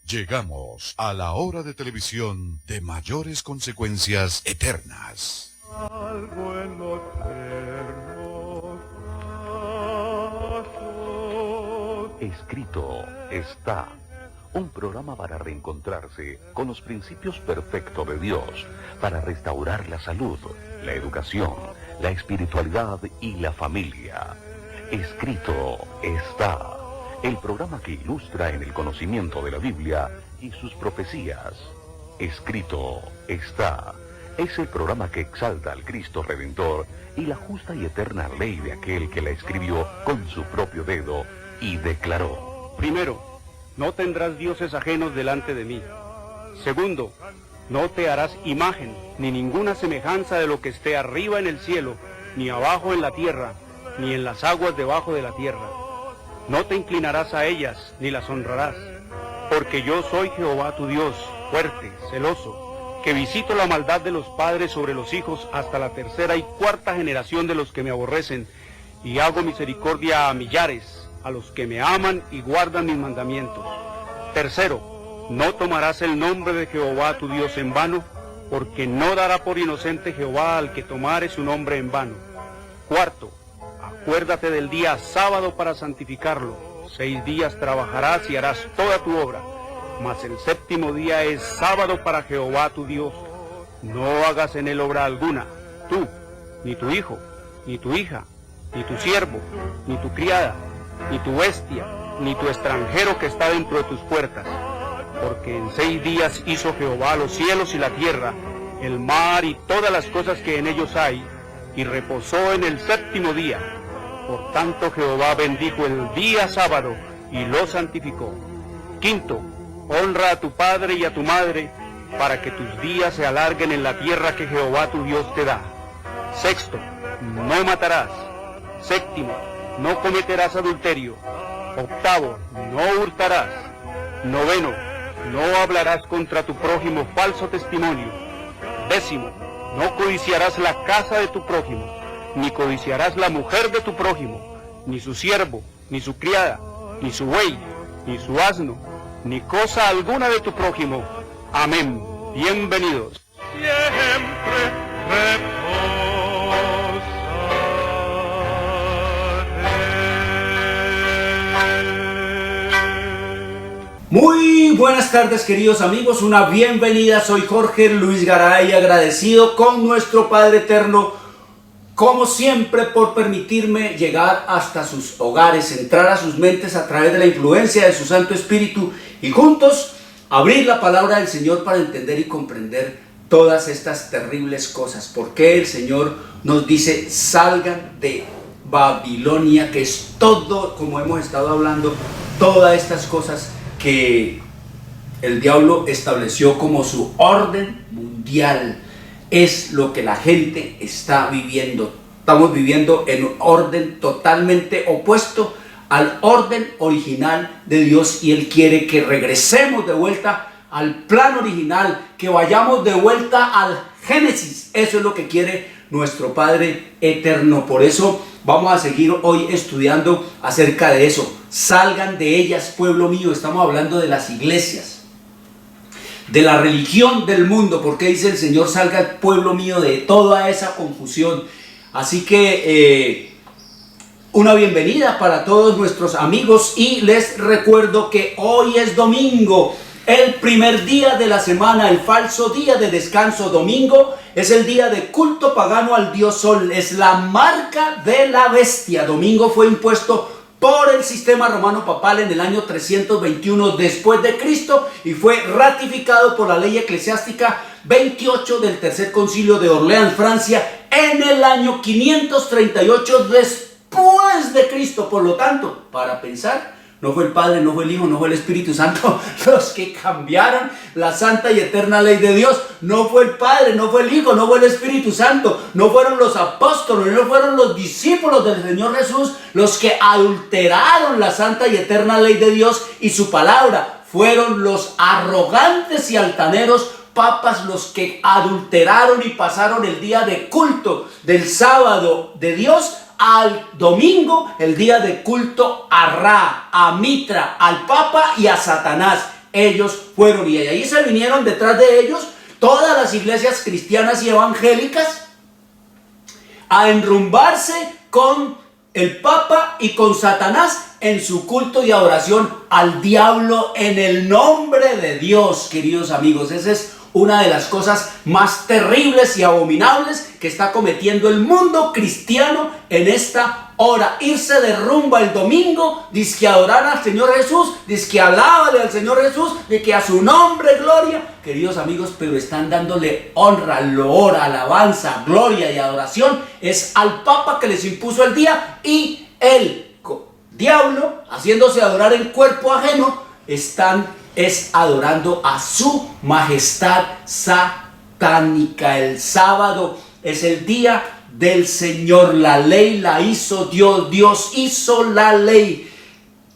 Llegamos a la hora de televisión de mayores consecuencias eternas. Algo en los eternos brazos. Escrito está. Un programa para reencontrarse con los principios perfectos de Dios, para restaurar la salud, la educación, la espiritualidad y la familia. Escrito está. El programa que ilustra en el conocimiento de la Biblia y sus profecías. Escrito está. Es el programa que exalta al Cristo Redentor y la justa y eterna ley de aquel que la escribió con su propio dedo y declaró. Primero, no tendrás dioses ajenos delante de mí. Segundo, no te harás imagen, ni ninguna semejanza de lo que esté arriba en el cielo, ni abajo en la tierra, ni en las aguas debajo de la tierra. No te inclinarás a ellas, ni las honrarás, porque yo soy Jehová tu Dios, fuerte, celoso, que visito la maldad de los padres sobre los hijos hasta la tercera y cuarta generación de los que me aborrecen, y hago misericordia a millares, a los que me aman y guardan mis mandamientos. Tercero, no tomarás el nombre de Jehová tu Dios en vano, porque no dará por inocente Jehová al que tomare su nombre en vano. Cuarto, acuérdate del día sábado para santificarlo. 6 días trabajarás y harás toda tu obra, mas el séptimo día es sábado para Jehová tu Dios. No hagas en él obra alguna, tú, ni tu hijo, ni tu hija, ni tu siervo, ni tu criada, ni tu bestia, ni tu extranjero que está dentro de tus puertas. Porque en 6 días hizo Jehová los cielos y la tierra, el mar y todas las cosas que en ellos hay, y reposó en el séptimo día. Por tanto Jehová bendijo el día sábado y lo santificó. Quinto, honra a tu padre y a tu madre, para que tus días se alarguen en la tierra que Jehová tu Dios te da. Sexto, no matarás. Séptimo, no cometerás adulterio. Octavo, no hurtarás. Noveno, no hablarás contra tu prójimo falso testimonio. Décimo, no codiciarás la casa de tu prójimo, ni codiciarás la mujer de tu prójimo, ni su siervo, ni su criada, ni su buey, ni su asno, ni cosa alguna de tu prójimo. Amén. Bienvenidos. Siempre reposaré. Muy buenas tardes, queridos amigos, una bienvenida. Soy Jorge Luis Garay, agradecido con nuestro Padre Eterno, como siempre, por permitirme llegar hasta sus hogares, entrar a sus mentes a través de la influencia de su Santo Espíritu y juntos abrir la palabra del Señor para entender y comprender todas estas terribles cosas. Porque el Señor nos dice: salgan de Babilonia, que es todo, como hemos estado hablando, todas estas cosas que el diablo estableció como su orden mundial. Es lo que la gente está viviendo. Estamos viviendo en un orden totalmente opuesto al orden original de Dios, y Él quiere que regresemos de vuelta al plan original, que vayamos de vuelta al Génesis. Eso es lo que quiere nuestro Padre Eterno. Por eso vamos a seguir hoy estudiando acerca de eso. Salgan de ellas, pueblo mío. Estamos hablando de las iglesias, de la religión del mundo, porque dice el Señor: salga el pueblo mío de toda esa confusión. Así que una bienvenida para todos nuestros amigos, y les recuerdo que hoy es domingo, el primer día de la semana, el falso día de descanso. Domingo es el día de culto pagano al dios Sol, es la marca de la bestia. Domingo fue impuesto por el sistema romano papal en el año 321 después de Cristo, y fue ratificado por la ley eclesiástica 28 del tercer concilio de Orleans, Francia, en el año 538 después de Cristo. Por lo tanto, para pensar, no fue el Padre, no fue el Hijo, no fue el Espíritu Santo los que cambiaron la santa y eterna ley de Dios. No fue el Padre, no fue el Hijo, no fue el Espíritu Santo, no fueron los apóstoles, no fueron los discípulos del Señor Jesús los que adulteraron la santa y eterna ley de Dios y su palabra. Fueron los arrogantes y altaneros papas los que adulteraron y pasaron el día de culto del sábado de Dios al domingo, el día de culto a Ra, a Mitra, al Papa y a Satanás. ellos fueron. Y ahí se vinieron detrás de ellos todas las iglesias cristianas y evangélicas a enrumbarse con el Papa y con Satanás en su culto y adoración al diablo en el nombre de Dios, queridos amigos. Esa es una de las cosas más terribles y abominables que está cometiendo el mundo cristiano en esta hora. Irse de rumba el domingo, dizque adorar al Señor Jesús, dizque alábale al Señor Jesús, de que a su nombre gloria, queridos amigos, pero están dándole honra, loor, alabanza, gloria y adoración es al Papa que les impuso el día, y el diablo, haciéndose adorar en cuerpo ajeno, es adorando a su majestad satánica. El sábado es el día del Señor. La ley la hizo Dios. Dios hizo la ley.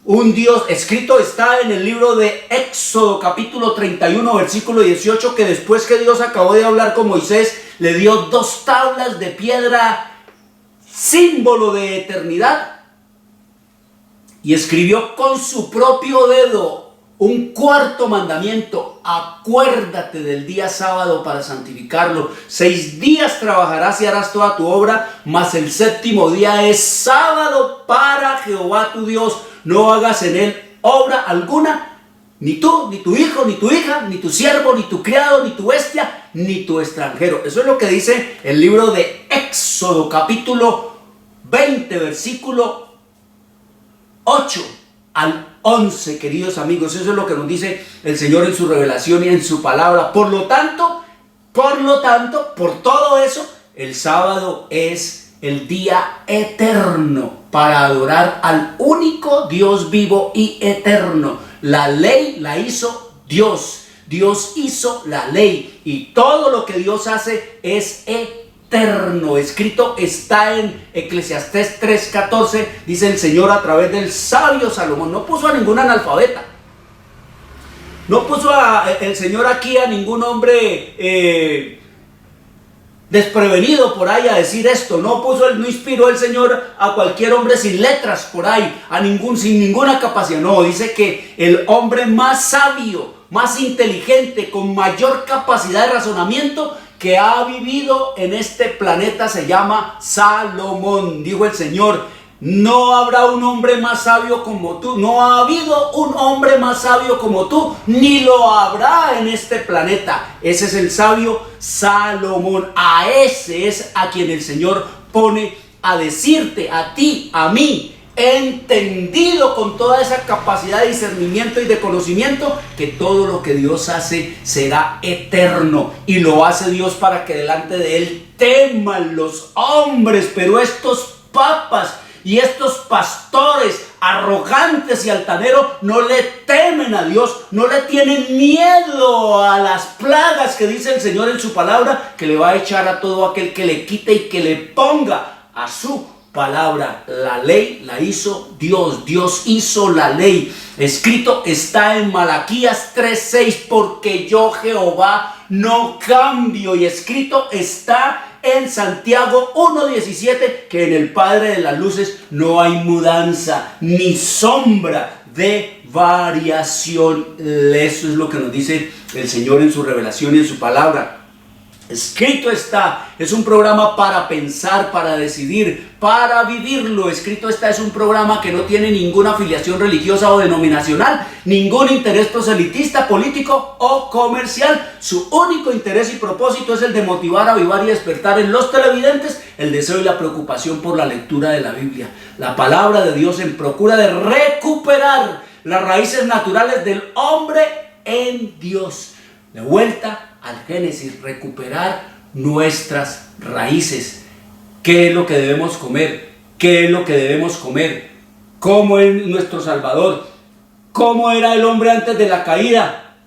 Un Dios, escrito está en el libro de Éxodo capítulo 31 versículo 18, que después que Dios acabó de hablar con Moisés, le dio 2 tablas de piedra, símbolo de eternidad, y escribió con su propio dedo un 4.º mandamiento: acuérdate del día sábado para santificarlo. 6 días trabajarás y harás toda tu obra, mas el 7.º día es sábado para Jehová tu Dios. No hagas en él obra alguna, ni tú, ni tu hijo, ni tu hija, ni tu siervo, ni tu criado, ni tu bestia, ni tu extranjero. Eso es lo que dice el libro de Éxodo capítulo 20 versículo 8 al 11, queridos amigos. Eso es lo que nos dice el Señor en su revelación y en su palabra. Por lo tanto, por todo eso, el sábado es el día eterno para adorar al único Dios vivo y eterno. La ley la hizo Dios. Dios hizo la ley, y todo lo que Dios hace es eterno. Escrito está en Eclesiastés 3:14, dice el Señor a través del sabio Salomón. No puso a ningún analfabeta, no puso el Señor aquí a ningún hombre desprevenido por ahí a decir esto. No inspiró el Señor a cualquier hombre sin letras por ahí, sin ninguna capacidad. No, dice que el hombre más sabio, más inteligente, con mayor capacidad de razonamiento que ha vivido en este planeta se llama Salomón. Dijo el Señor: no habrá un hombre más sabio como tú, no ha habido un hombre más sabio como tú, ni lo habrá en este planeta. Ese es el sabio Salomón. A ese es a quien el Señor pone a decirte, a ti, a mí, entendido con toda esa capacidad de discernimiento y de conocimiento, que todo lo que Dios hace será eterno, y lo hace Dios para que delante de él teman los hombres. Pero estos papas y estos pastores arrogantes y altaneros no le temen a Dios, no le tienen miedo a las plagas que dice el Señor en su palabra, que le va a echar a todo aquel que le quite y que le ponga a su palabra. La ley la hizo Dios. Dios hizo la ley. Escrito está en Malaquías 3:6, porque yo Jehová no cambio. Y escrito está en Santiago 1:17, que en el Padre de las luces no hay mudanza ni sombra de variación. Eso es lo que nos dice el Señor en su revelación y en su palabra. Escrito está, es un programa para pensar, para decidir, para vivirlo. Escrito está es un programa que no tiene ninguna afiliación religiosa o denominacional, ningún interés proselitista, político o comercial. Su único interés y propósito es el de motivar, avivar y despertar en los televidentes el deseo y la preocupación por la lectura de la Biblia, la palabra de Dios, en procura de recuperar las raíces naturales del hombre en Dios. De vuelta al Génesis, recuperar nuestras raíces. ¿Qué es lo que debemos comer? ¿Qué es lo que debemos comer? ¿Cómo es nuestro Salvador? ¿Cómo era el hombre antes de la caída?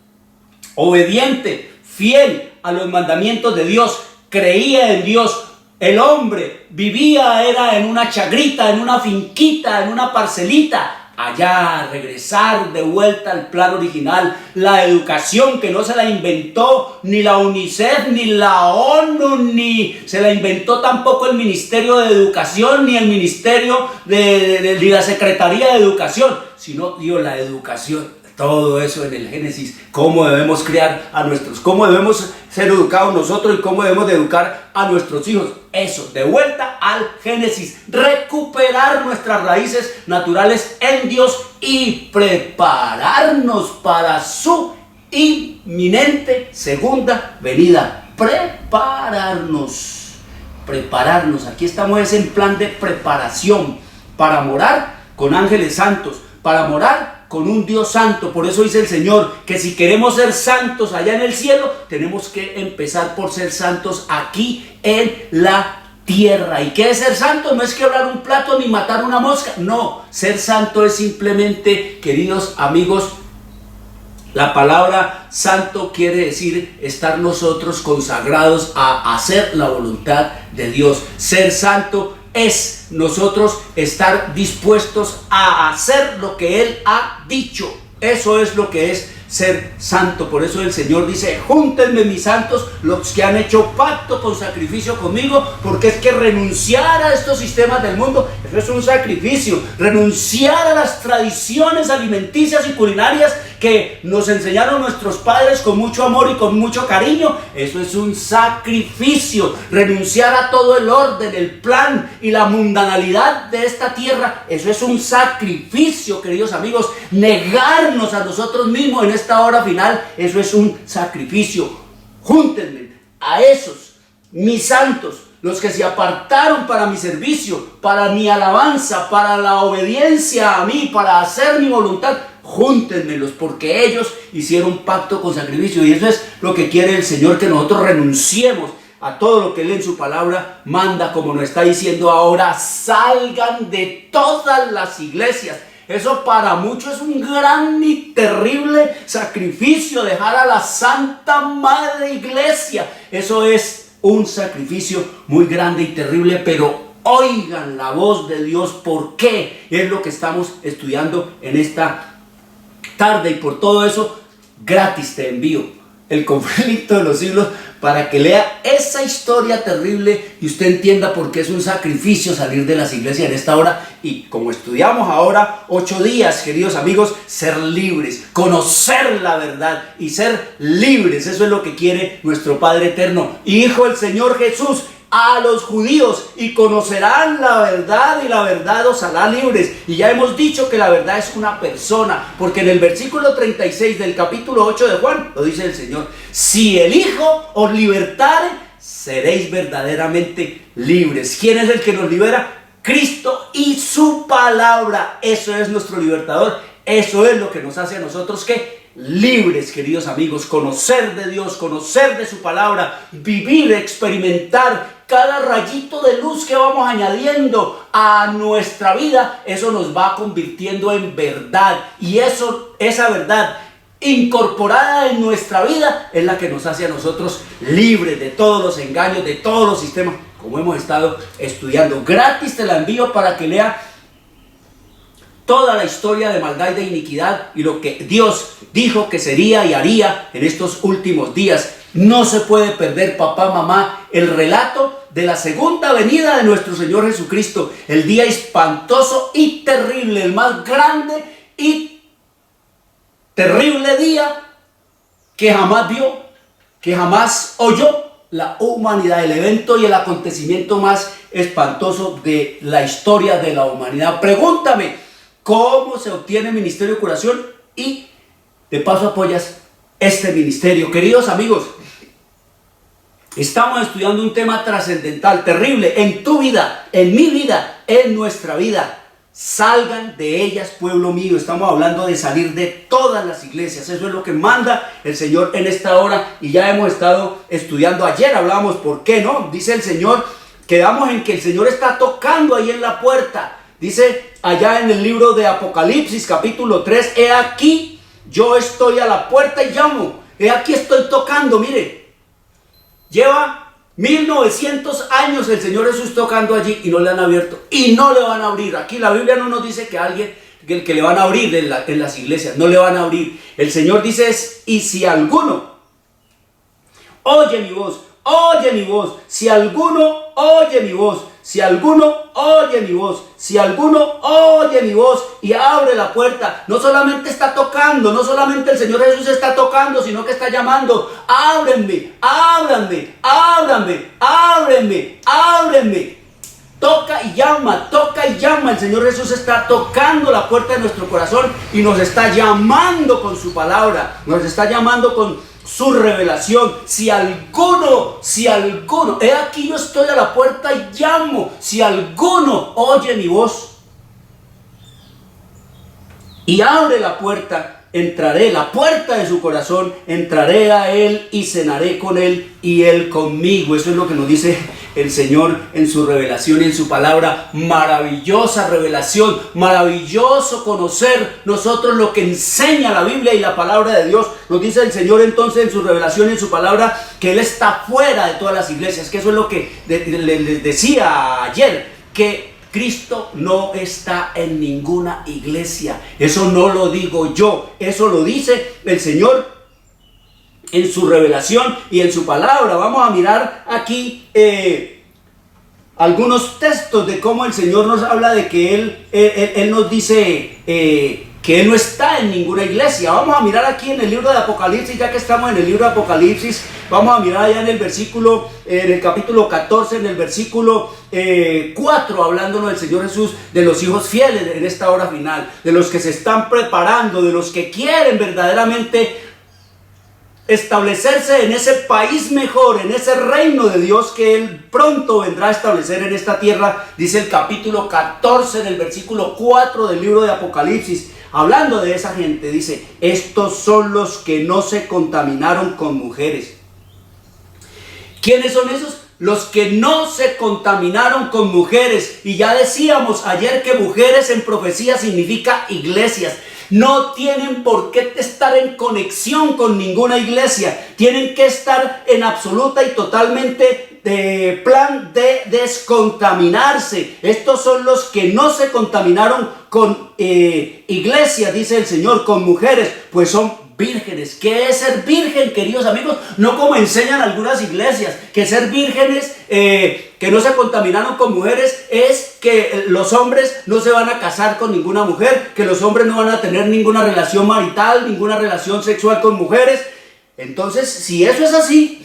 Obediente, fiel a los mandamientos de Dios, creía en Dios. El hombre vivía, era en una chagrita, en una finquita, en una parcelita. Allá, regresar de vuelta al plan original. La educación que no se la inventó ni la UNICEF, ni la ONU, ni se la inventó tampoco el Ministerio de Educación, ni el Ministerio ni la Secretaría de Educación, sino dio la educación. todo eso en el Génesis, cómo debemos criar a nuestros, cómo debemos ser educados nosotros y cómo debemos de educar a nuestros hijos. Eso, de vuelta al Génesis, recuperar nuestras raíces naturales en Dios y prepararnos para su inminente segunda venida. Prepararnos, aquí estamos en plan de preparación para morar con ángeles santos, para morar con un Dios santo. Por eso dice el Señor que si queremos ser santos allá en el cielo, tenemos que empezar por ser santos aquí en la tierra. ¿Y qué es ser santo? No es quebrar un plato ni matar una mosca, no, ser santo es simplemente, queridos amigos, la palabra santo quiere decir estar nosotros consagrados a hacer la voluntad de Dios. Ser santo es nosotros estar dispuestos a hacer lo que Él ha dicho. Eso es lo que es ser santo. Por eso el Señor dice: júntenme mis santos, los que han hecho pacto con sacrificio conmigo, porque es que renunciar a estos sistemas del mundo, eso es un sacrificio. Renunciar a las tradiciones alimenticias y culinarias que nos enseñaron nuestros padres con mucho amor y con mucho cariño, eso es un sacrificio. Renunciar a todo el orden, el plan y la mundanalidad de esta tierra, eso es un sacrificio, queridos amigos. Negarnos a nosotros mismos en esta hora final, eso es un sacrificio. Júntenme a esos, mis santos, los que se apartaron para mi servicio, para mi alabanza, para la obediencia a mí, para hacer mi voluntad. Júntenmelos, porque ellos hicieron pacto con sacrificio, y eso es lo que quiere el Señor, que nosotros renunciemos a todo lo que Él en su palabra manda, como nos está diciendo ahora: salgan de todas las iglesias. Eso para muchos es un gran y terrible sacrificio, dejar a la Santa Madre Iglesia. Eso es un sacrificio muy grande y terrible, pero oigan la voz de Dios. ¿Por qué? Es lo que estamos estudiando en esta tarde, y por todo eso gratis te envío El conflicto de los siglos, para que lea esa historia terrible y usted entienda por qué es un sacrificio salir de las iglesias en esta hora. Y como estudiamos ahora 8 días, queridos amigos, ser libres, conocer la verdad y ser libres. Eso es lo que quiere nuestro Padre Eterno. Y dijo el Señor Jesús a los judíos: y conocerán la verdad, y la verdad os hará libres. Y ya hemos dicho que la verdad es una persona, porque en el versículo 36 del capítulo 8 de Juan lo dice el Señor: si el Hijo os libertare, seréis verdaderamente libres. ¿Quién es el que nos libera? Cristo y su palabra. Eso es nuestro libertador. Eso es lo que nos hace a nosotros que libres, queridos amigos. Conocer de Dios, conocer de su palabra, vivir, experimentar cada rayito de luz que vamos añadiendo a nuestra vida. Eso nos va convirtiendo en verdad, y esa verdad incorporada en nuestra vida es la que nos hace a nosotros libres de todos los engaños, de todos los sistemas, como hemos estado estudiando. Gratis te la envío para que lea toda la historia de maldad y de iniquidad y lo que Dios dijo que sería y haría en estos últimos días. No se puede perder, papá, mamá, el relato de la segunda venida de nuestro Señor Jesucristo. El día espantoso y terrible, el más grande y terrible día que jamás vio, que jamás oyó la humanidad. El evento y el acontecimiento más espantoso de la historia de la humanidad. Pregúntame cómo se obtiene ministerio de curación y de paso apoyas este ministerio. Queridos amigos, estamos estudiando un tema trascendental, terrible, en tu vida, en mi vida, en nuestra vida. Salgan de ellas, pueblo mío. Estamos hablando de salir de todas las iglesias. Eso es lo que manda el Señor en esta hora, y ya hemos estado estudiando. Ayer hablábamos por qué, ¿no? Dice el Señor, quedamos en que el Señor está tocando ahí en la puerta. Dice allá en el libro de Apocalipsis capítulo 3, he aquí, yo estoy a la puerta y llamo. He aquí estoy tocando, mire. Lleva 1900 años el Señor Jesús tocando allí y no le han abierto. Y no le van a abrir. Aquí la Biblia no nos dice que alguien, que le van a abrir en las iglesias. No le van a abrir. El Señor dice y si alguno oye mi voz, si alguno oye mi voz, si alguno oye mi voz, si alguno oye mi voz y abre la puerta, no solamente está tocando, no solamente el Señor Jesús está tocando, sino que está llamando, ábrenme, ábranme, ábranme, ábrenme, ábrenme. Toca y llama, el Señor Jesús está tocando la puerta de nuestro corazón y nos está llamando con su palabra, nos está llamando con su revelación. Si alguno, he aquí yo estoy a la puerta y llamo, si alguno oye mi voz y abre la puerta, entraré, la puerta de su corazón, entraré a él y cenaré con él y él conmigo. Eso es lo que nos dice el Señor en su revelación y en su palabra. Maravillosa revelación, maravilloso conocer nosotros lo que enseña la Biblia y la palabra de Dios. Nos dice el Señor entonces en su revelación y en su palabra que Él está fuera de todas las iglesias, que eso es lo que les decía ayer, que Cristo no está en ninguna iglesia. Eso no lo digo yo, eso lo dice el Señor en su revelación y en su palabra. Vamos a mirar aquí algunos textos de cómo el Señor nos habla de que Él nos dice que Él no está en ninguna iglesia. Vamos a mirar aquí en el libro de Apocalipsis, ya que estamos en el libro de Apocalipsis, vamos a mirar allá en el versículo, en el capítulo 14, en el versículo 4, hablándonos del Señor Jesús, de los hijos fieles en esta hora final, de los que se están preparando, de los que quieren verdaderamente establecerse en ese país mejor, en ese reino de Dios que Él pronto vendrá a establecer en esta tierra. Dice el capítulo 14 en el versículo 4 del libro de Apocalipsis, hablando de esa gente, dice: estos son los que no se contaminaron con mujeres. ¿Quiénes son esos? Los que no se contaminaron con mujeres. Y ya decíamos ayer que mujeres en profecía significa iglesias. No tienen por qué estar en conexión con ninguna iglesia. Tienen que estar en absoluta y totalmente plan de descontaminarse. Estos son los que no se contaminaron con iglesias, dice el Señor, con mujeres, pues son vírgenes. ¿Qué es ser virgen, queridos amigos? No como enseñan algunas iglesias, que ser vírgenes, que no se contaminaron con mujeres, es que los hombres no se van a casar con ninguna mujer, que los hombres no van a tener ninguna relación marital, ninguna relación sexual con mujeres. Entonces, si eso es así,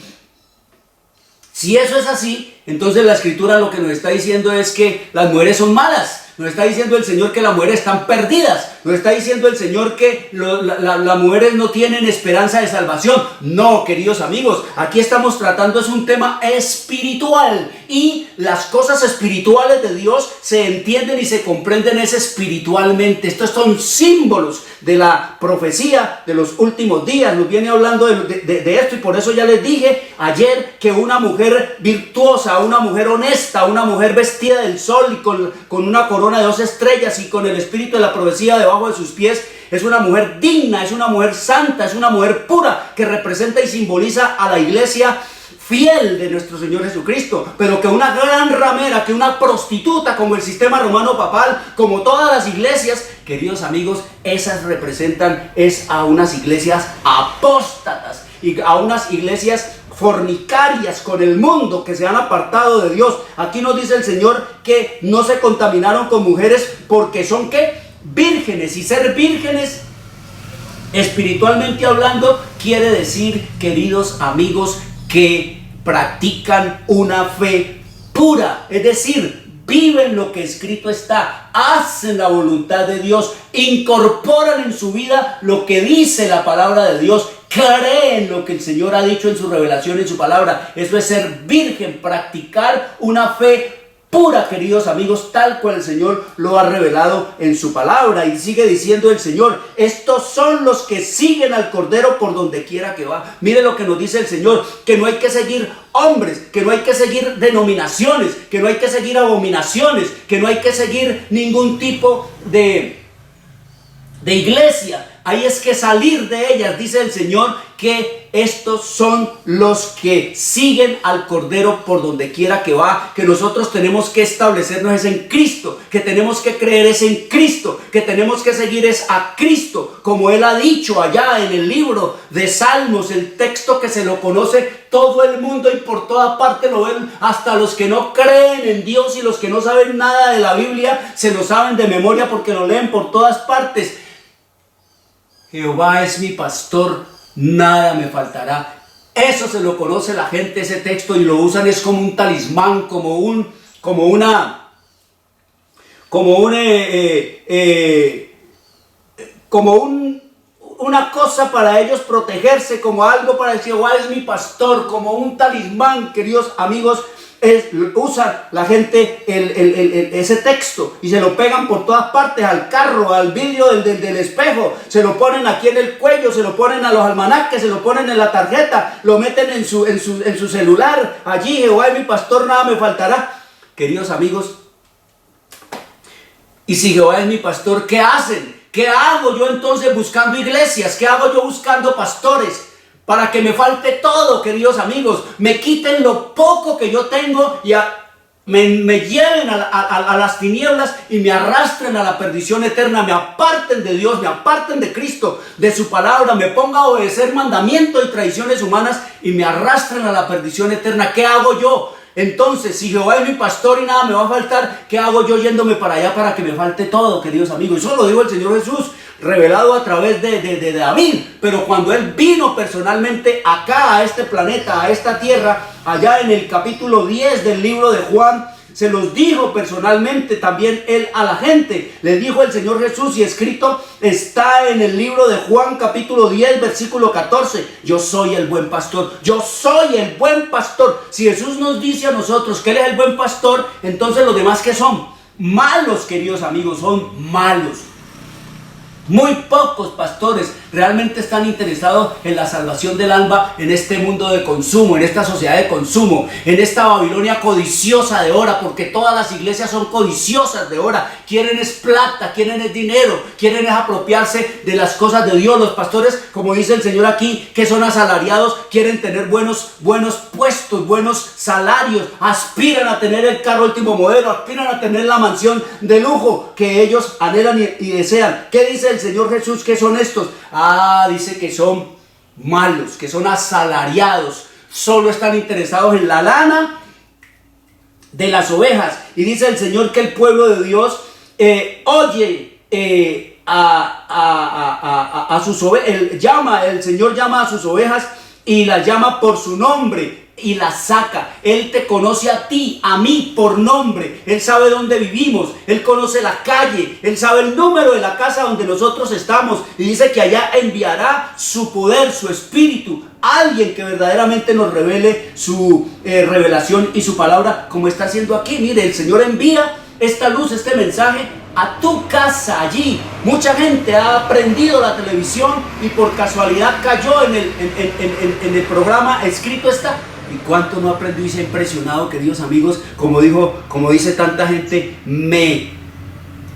entonces la Escritura lo que nos está diciendo es que las mujeres son malas. Nos está diciendo el Señor que las mujeres están perdidas. Nos está diciendo el Señor que las mujeres no tienen esperanza de salvación. No, queridos amigos, aquí estamos tratando, es un tema espiritual. Y las cosas espirituales de Dios se entienden y se comprenden espiritualmente. Estos son símbolos de la profecía de los últimos días. Nos viene hablando de esto, y por eso ya les dije ayer que una mujer virtuosa, una mujer honesta, una mujer vestida del sol y con una corona de 2 estrellas y con el espíritu de la profecía debajo de sus pies, es una mujer digna, es una mujer santa, es una mujer pura, que representa y simboliza a la iglesia fiel de nuestro Señor Jesucristo. Pero que una gran ramera, que una prostituta, como el sistema romano papal, como todas las iglesias, queridos amigos, esas representan a unas iglesias apóstatas y a unas iglesias fornicarias con el mundo, que se han apartado de Dios. Aquí nos dice el Señor que no se contaminaron con mujeres porque son ¿qué? Vírgenes. Y ser vírgenes, espiritualmente hablando, quiere decir, queridos amigos, que practican una fe pura, es decir, viven lo que escrito está, hacen la voluntad de Dios, incorporan en su vida lo que dice la palabra de Dios, creen lo que el Señor ha dicho en su revelación, en su palabra. Eso es ser virgen, practicar una fe pura, queridos amigos, tal cual el Señor lo ha revelado en su palabra. Y sigue diciendo el Señor: estos son los que siguen al Cordero por donde quiera que va. Mire lo que nos dice el Señor, que no hay que seguir hombres, que no hay que seguir denominaciones, que no hay que seguir abominaciones, que no hay que seguir ningún tipo de iglesia. hay es que salir de ellas. Dice el Señor que estos son los que siguen al Cordero por donde quiera que va, que nosotros tenemos que establecernos es en Cristo, que tenemos que creer es en Cristo, que tenemos que seguir es a Cristo, como Él ha dicho allá en el libro de Salmos, el texto que se lo conoce todo el mundo y por toda parte lo ven, hasta los que no creen en Dios y los que no saben nada de la Biblia, se lo saben de memoria porque lo leen por todas partes. Jehová es mi pastor, nada me faltará. Eso se lo conoce la gente, ese texto, y lo usan es como un talismán, una cosa para ellos protegerse, como algo para decir, Jehová es mi pastor, como un talismán, queridos amigos. Usan la gente ese texto y se lo pegan por todas partes, al carro, al vidrio del espejo, se lo ponen aquí en el cuello, se lo ponen a los almanaques, se lo ponen en la tarjeta, lo meten en su celular. Allí, Jehová es mi pastor, nada me faltará. Queridos amigos, y si Jehová es mi pastor, ¿qué hacen? ¿Qué hago yo entonces buscando iglesias? ¿Qué hago yo buscando pastores? Para que me falte todo, queridos amigos, me quiten lo poco que yo tengo y me lleven a las tinieblas y me arrastren a la perdición eterna, me aparten de Dios, me aparten de Cristo, de su palabra, me ponga a obedecer mandamientos y tradiciones humanas y me arrastren a la perdición eterna. ¿Qué hago yo? Entonces, si Jehová es mi pastor y nada me va a faltar, ¿qué hago yo yéndome para allá para que me falte todo, queridos amigos? Eso lo dijo el Señor Jesús, revelado a través de David, pero cuando Él vino personalmente acá, a este planeta, a esta tierra, allá en el capítulo 10 del libro de Juan, se los dijo personalmente también Él a la gente. Le dijo el Señor Jesús, y escrito está en el libro de Juan capítulo 10 versículo 14, yo soy el buen pastor, yo soy el buen pastor. Si Jesús nos dice a nosotros que Él es el buen pastor, entonces los demás ¿qué son? Malos, queridos amigos, son malos. Muy pocos pastores realmente están interesados en la salvación del alma en este mundo de consumo, en esta sociedad de consumo, en esta Babilonia codiciosa de ora, porque todas las iglesias son codiciosas de ora, quieren es plata, quieren es dinero, quieren es apropiarse de las cosas de Dios. Los pastores, como dice el Señor aquí, que son asalariados, quieren tener buenos puestos, buenos salarios, aspiran a tener el carro último modelo, aspiran a tener la mansión de lujo que ellos anhelan y desean. ¿Qué dice el Señor Jesús? ¿Qué son estos? Dice que son malos, que son asalariados, solo están interesados en la lana de las ovejas. Y dice el Señor que el pueblo de Dios a sus ovejas, el Señor llama a sus ovejas y las llama por su nombre y las saca. Él te conoce a ti, a mí por nombre. Él sabe dónde vivimos, Él conoce la calle, Él sabe el número de la casa donde nosotros estamos, y dice que allá enviará su poder, su espíritu, alguien que verdaderamente nos revele su revelación y su palabra, como está haciendo aquí. Mire, el Señor envía esta luz, este mensaje a tu casa allí. Mucha gente ha prendido la televisión y por casualidad cayó en el programa escrito está. ¿Y cuánto no aprendió y se ha impresionado, queridos amigos? Como dice tanta gente, me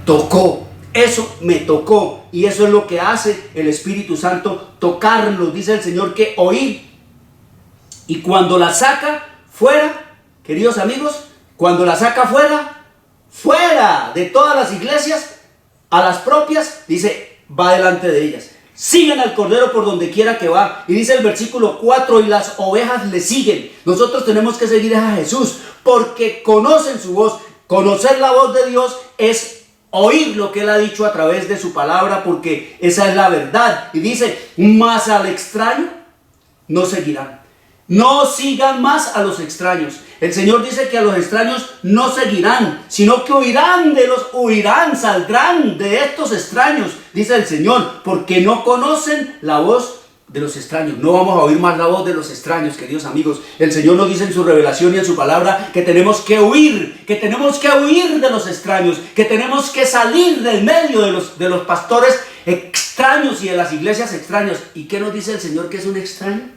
tocó. Eso me tocó. Y eso es lo que hace el Espíritu Santo, tocarnos. Dice el Señor que oír. Y cuando la saca fuera, queridos amigos, cuando la saca fuera de todas las iglesias, a las propias, dice, va delante de ellas. Siguen al Cordero por donde quiera que va. Y dice el versículo 4, y las ovejas le siguen. Nosotros tenemos que seguir a Jesús porque conocen su voz. Conocer la voz de Dios es oír lo que Él ha dicho a través de su palabra, porque esa es la verdad. Y dice, más al extraño no seguirán. No sigan más a los extraños. El Señor dice que a los extraños no seguirán, sino que saldrán de estos extraños, dice el Señor, porque no conocen la voz de los extraños. No vamos a oír más la voz de los extraños, queridos amigos. El Señor nos dice en su revelación y en su palabra que tenemos que huir de los extraños, que tenemos que salir del medio de los pastores extraños y de las iglesias extrañas. ¿Y qué nos dice el Señor que es un extraño?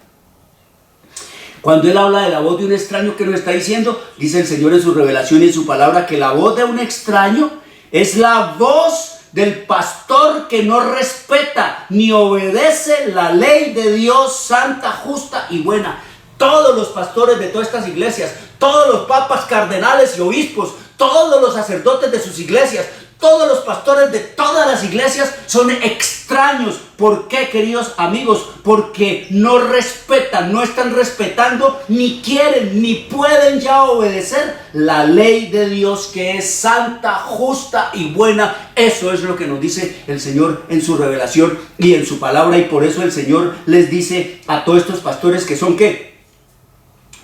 Cuando Él habla de la voz de un extraño, ¿qué nos está diciendo? Dice el Señor en su revelación y en su palabra que la voz de un extraño es la voz del pastor que no respeta ni obedece la ley de Dios santa, justa y buena. Todos los pastores de todas estas iglesias, todos los papas, cardenales y obispos, todos los sacerdotes de sus iglesias, todos los pastores de todas las iglesias son extraños. ¿Por qué, queridos amigos? Porque no respetan, no están respetando, ni quieren, ni pueden ya obedecer la ley de Dios, que es santa, justa y buena. Eso es lo que nos dice el Señor en su revelación y en su palabra. Y por eso el Señor les dice a todos estos pastores que son, ¿qué?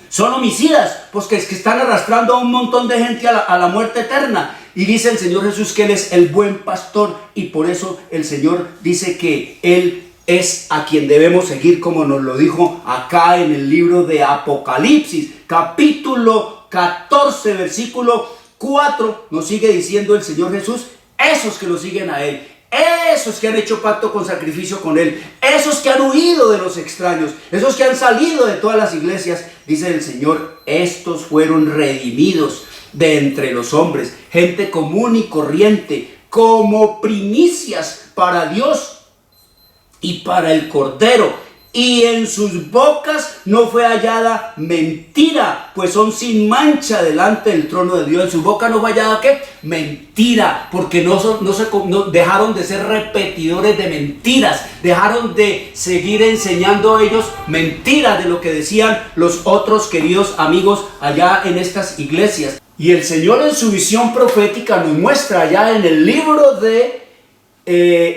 Son homicidas, pues que están arrastrando a un montón de gente a la muerte eterna. Y dice el Señor Jesús que Él es el buen pastor, y por eso el Señor dice que Él es a quien debemos seguir, como nos lo dijo acá en el libro de Apocalipsis, capítulo 14, versículo 4, nos sigue diciendo el Señor Jesús: esos que lo siguen a Él, esos que han hecho pacto con sacrificio con Él, esos que han huido de los extraños, esos que han salido de todas las iglesias, dice el Señor, estos fueron redimidos de entre los hombres, gente común y corriente, como primicias para Dios y para el Cordero. Y en sus bocas no fue hallada mentira, pues son sin mancha delante del trono de Dios. En su boca no fue hallada, ¿qué? Mentira, porque no dejaron de ser repetidores de mentiras, dejaron de seguir enseñando a ellos mentiras de lo que decían los otros queridos amigos allá en estas iglesias. Y el Señor en su visión profética nos muestra allá en el libro de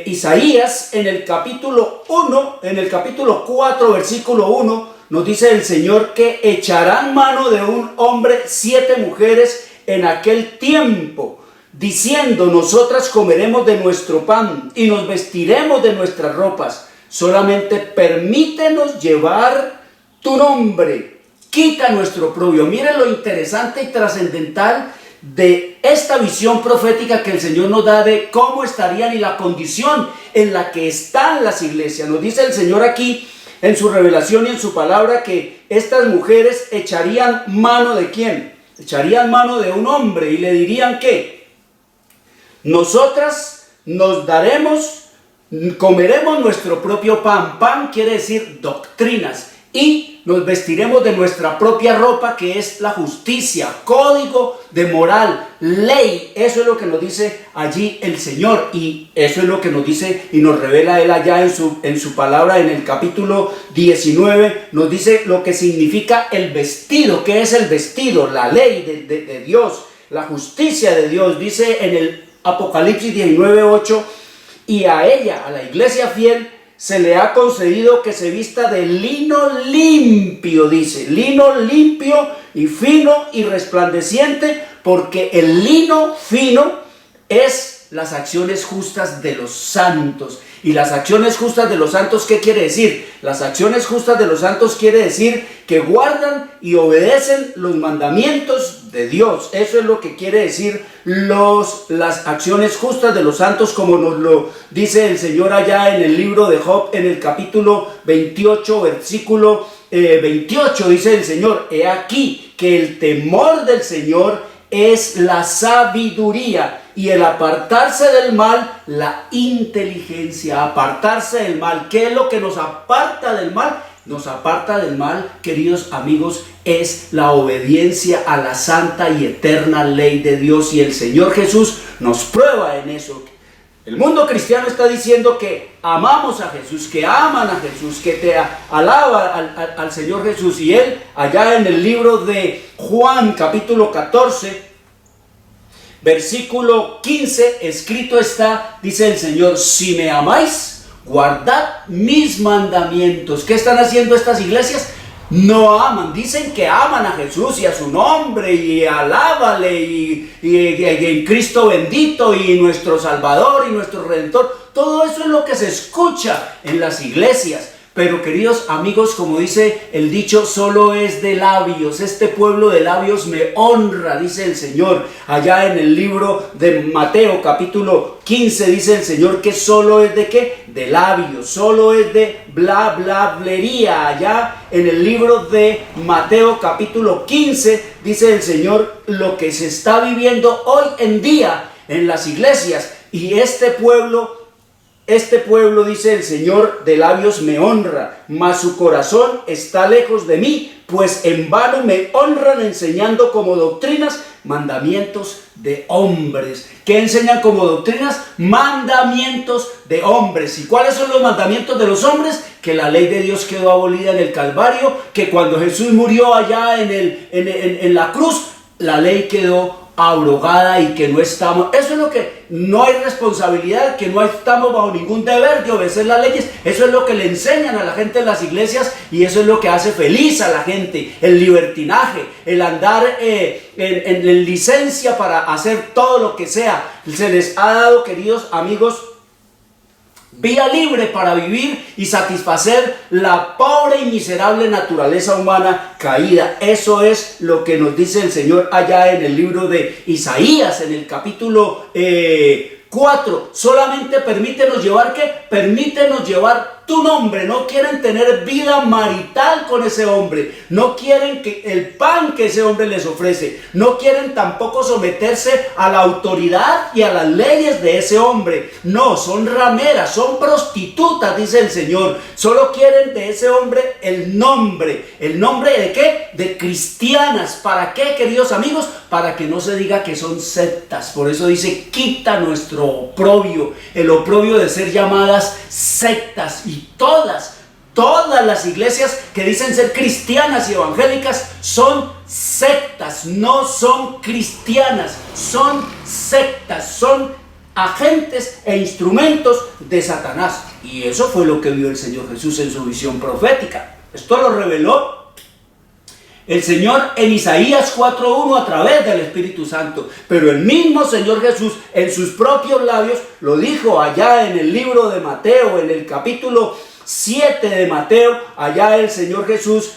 Isaías, en el capítulo 1, en el capítulo 4, versículo 1, nos dice el Señor que echarán mano de un hombre 7 mujeres en aquel tiempo, diciendo: nosotras comeremos de nuestro pan y nos vestiremos de nuestras ropas, solamente permítenos llevar tu nombre, quita nuestro oprobio. Miren lo interesante y trascendental de esta visión profética que el Señor nos da de cómo estarían y la condición en la que están las iglesias. Nos dice el Señor aquí en su revelación y en su palabra que estas mujeres echarían mano ¿de quién? Echarían mano de un hombre y le dirían que nosotras nos daremos, comeremos nuestro propio pan. Pan quiere decir doctrinas. Y nos vestiremos de nuestra propia ropa, que es la justicia, código de moral, ley. Eso es lo que nos dice allí el Señor, y eso es lo que nos dice y nos revela Él allá en su palabra en el capítulo 19. Nos dice lo que significa el vestido. ¿Qué es el vestido? La ley de Dios, la justicia de Dios. Dice en el Apocalipsis 19:8: y a ella, a la iglesia fiel, se le ha concedido que se vista de lino limpio, dice, lino limpio y fino y resplandeciente, porque el lino fino es las acciones justas de los santos. Y las acciones justas de los santos, ¿qué quiere decir? Las acciones justas de los santos quiere decir que guardan y obedecen los mandamientos de Dios. Eso es lo que quiere decir las acciones justas de los santos, como nos lo dice el Señor allá en el libro de Job, en el capítulo 28, versículo 28, dice el Señor: he aquí que el temor del Señor es la sabiduría, y el apartarse del mal, la inteligencia. Apartarse del mal. ¿Qué es lo que nos aparta del mal? Nos aparta del mal, queridos amigos, es la obediencia a la santa y eterna ley de Dios, y el Señor Jesús nos prueba en eso. El mundo cristiano está diciendo que amamos a Jesús, que aman a Jesús, que te alaba al Señor Jesús. Y Él, allá en el libro de Juan, capítulo 14, versículo 15, escrito está, dice el Señor: si me amáis, guardad mis mandamientos. ¿Qué están haciendo estas iglesias? No aman, dicen que aman a Jesús y a su nombre, y alábale, y en Cristo bendito, y nuestro Salvador y nuestro Redentor. Todo eso es lo que se escucha en las iglesias. Pero, queridos amigos, como dice el dicho, solo es de labios. Este pueblo de labios me honra, dice el Señor. Allá en el libro de Mateo, capítulo 15, dice el Señor que solo es de ¿qué? De labios. Solo es de blablería. Allá en el libro de Mateo, capítulo 15, dice el Señor lo que se está viviendo hoy en día en las iglesias, Y este pueblo, dice el Señor, de labios me honra, mas su corazón está lejos de mí, pues en vano me honran enseñando como doctrinas mandamientos de hombres. ¿Qué enseñan como doctrinas? Mandamientos de hombres. ¿Y cuáles son los mandamientos de los hombres? Que la ley de Dios quedó abolida en el Calvario, que cuando Jesús murió allá en la cruz, la ley quedó abrogada y que no estamos, eso es lo que, no hay responsabilidad, que no estamos bajo ningún deber de obedecer las leyes. Eso es lo que le enseñan a la gente en las iglesias y eso es lo que hace feliz a la gente, el libertinaje, el andar en licencia para hacer todo lo que sea. Se les ha dado, queridos amigos, vía libre para vivir y satisfacer la pobre y miserable naturaleza humana caída. Eso es lo que nos dice el Señor allá en el libro de Isaías, en el capítulo 4. Solamente permítenos llevar, ¿qué? Permítenos llevar tu nombre. No quieren tener vida marital con ese hombre. No quieren que el pan que ese hombre les ofrece. No quieren tampoco someterse a la autoridad y a las leyes de ese hombre. No, son rameras, son prostitutas, dice el Señor. Solo quieren de ese hombre el nombre. ¿El nombre de qué? De cristianas. ¿Para qué, queridos amigos? Para que no se diga que son sectas. Por eso dice, quita nuestro oprobio, el oprobio de ser llamadas sectas. Y todas las iglesias que dicen ser cristianas y evangélicas son sectas, no son cristianas, son sectas, son agentes e instrumentos de Satanás. Y eso fue lo que vio el Señor Jesús en su visión profética. Esto lo reveló el Señor en Isaías 4:1 a través del Espíritu Santo. Pero el mismo Señor Jesús en sus propios labios lo dijo allá en el libro de Mateo, en el capítulo 7 de Mateo. Allá el Señor Jesús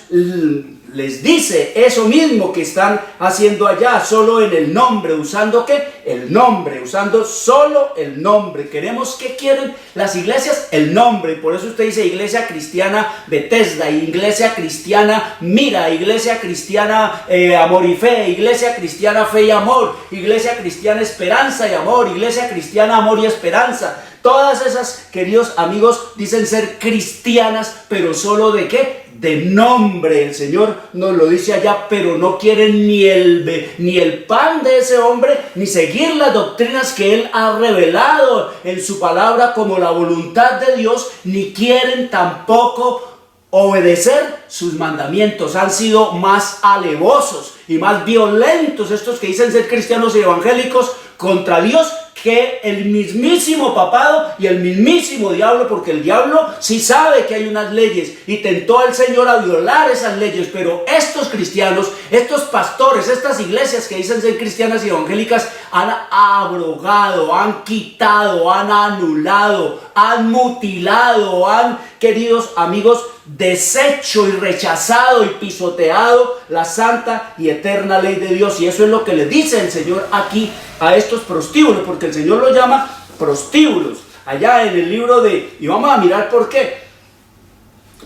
les dice eso mismo que están haciendo allá, solo en el nombre, usando ¿qué? El nombre, usando solo el nombre. Queremos, ¿qué quieren las iglesias? El nombre. Por eso usted dice Iglesia Cristiana Bethesda, Iglesia Cristiana Mira, Iglesia Cristiana Amor y Fe, Iglesia Cristiana Fe y Amor, Iglesia Cristiana Esperanza y Amor, Iglesia Cristiana Amor y Esperanza. Todas esas, queridos amigos, dicen ser cristianas, pero solo ¿de qué? De nombre. El Señor nos lo dice allá, pero no quieren ni el pan de ese hombre, ni seguir las doctrinas que Él ha revelado en su palabra como la voluntad de Dios, ni quieren tampoco obedecer sus mandamientos. Han sido más alevosos y más violentos estos que dicen ser cristianos y evangélicos contra Dios que el mismísimo papado y el mismísimo diablo, porque el diablo sí sabe que hay unas leyes y tentó al Señor a violar esas leyes, pero estos cristianos, estos pastores, estas iglesias que dicen ser cristianas y evangélicas han abrogado, han quitado, han anulado, han mutilado, han, queridos amigos, deshecho y rechazado y pisoteado la santa y eterna ley de Dios. Y eso es lo que le dice el Señor aquí a estos prostíbulos, porque el Señor los llama prostíbulos allá en el libro de, y vamos a mirar por qué.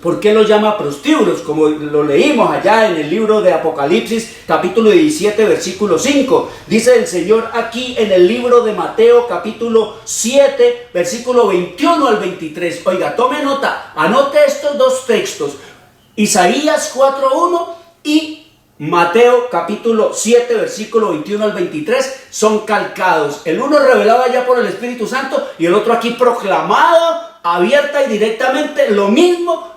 ¿Por qué los llama prostíbulos? Como lo leímos allá en el libro de Apocalipsis, capítulo 17, versículo 5. Dice el Señor aquí en el libro de Mateo, capítulo 7, versículo 21 al 23. Oiga, tome nota, anote estos dos textos. Isaías 4:1 y Mateo capítulo 7, versículo 21 al 23 son calcados. El uno revelado ya por el Espíritu Santo y el otro aquí proclamado abierta y directamente lo mismo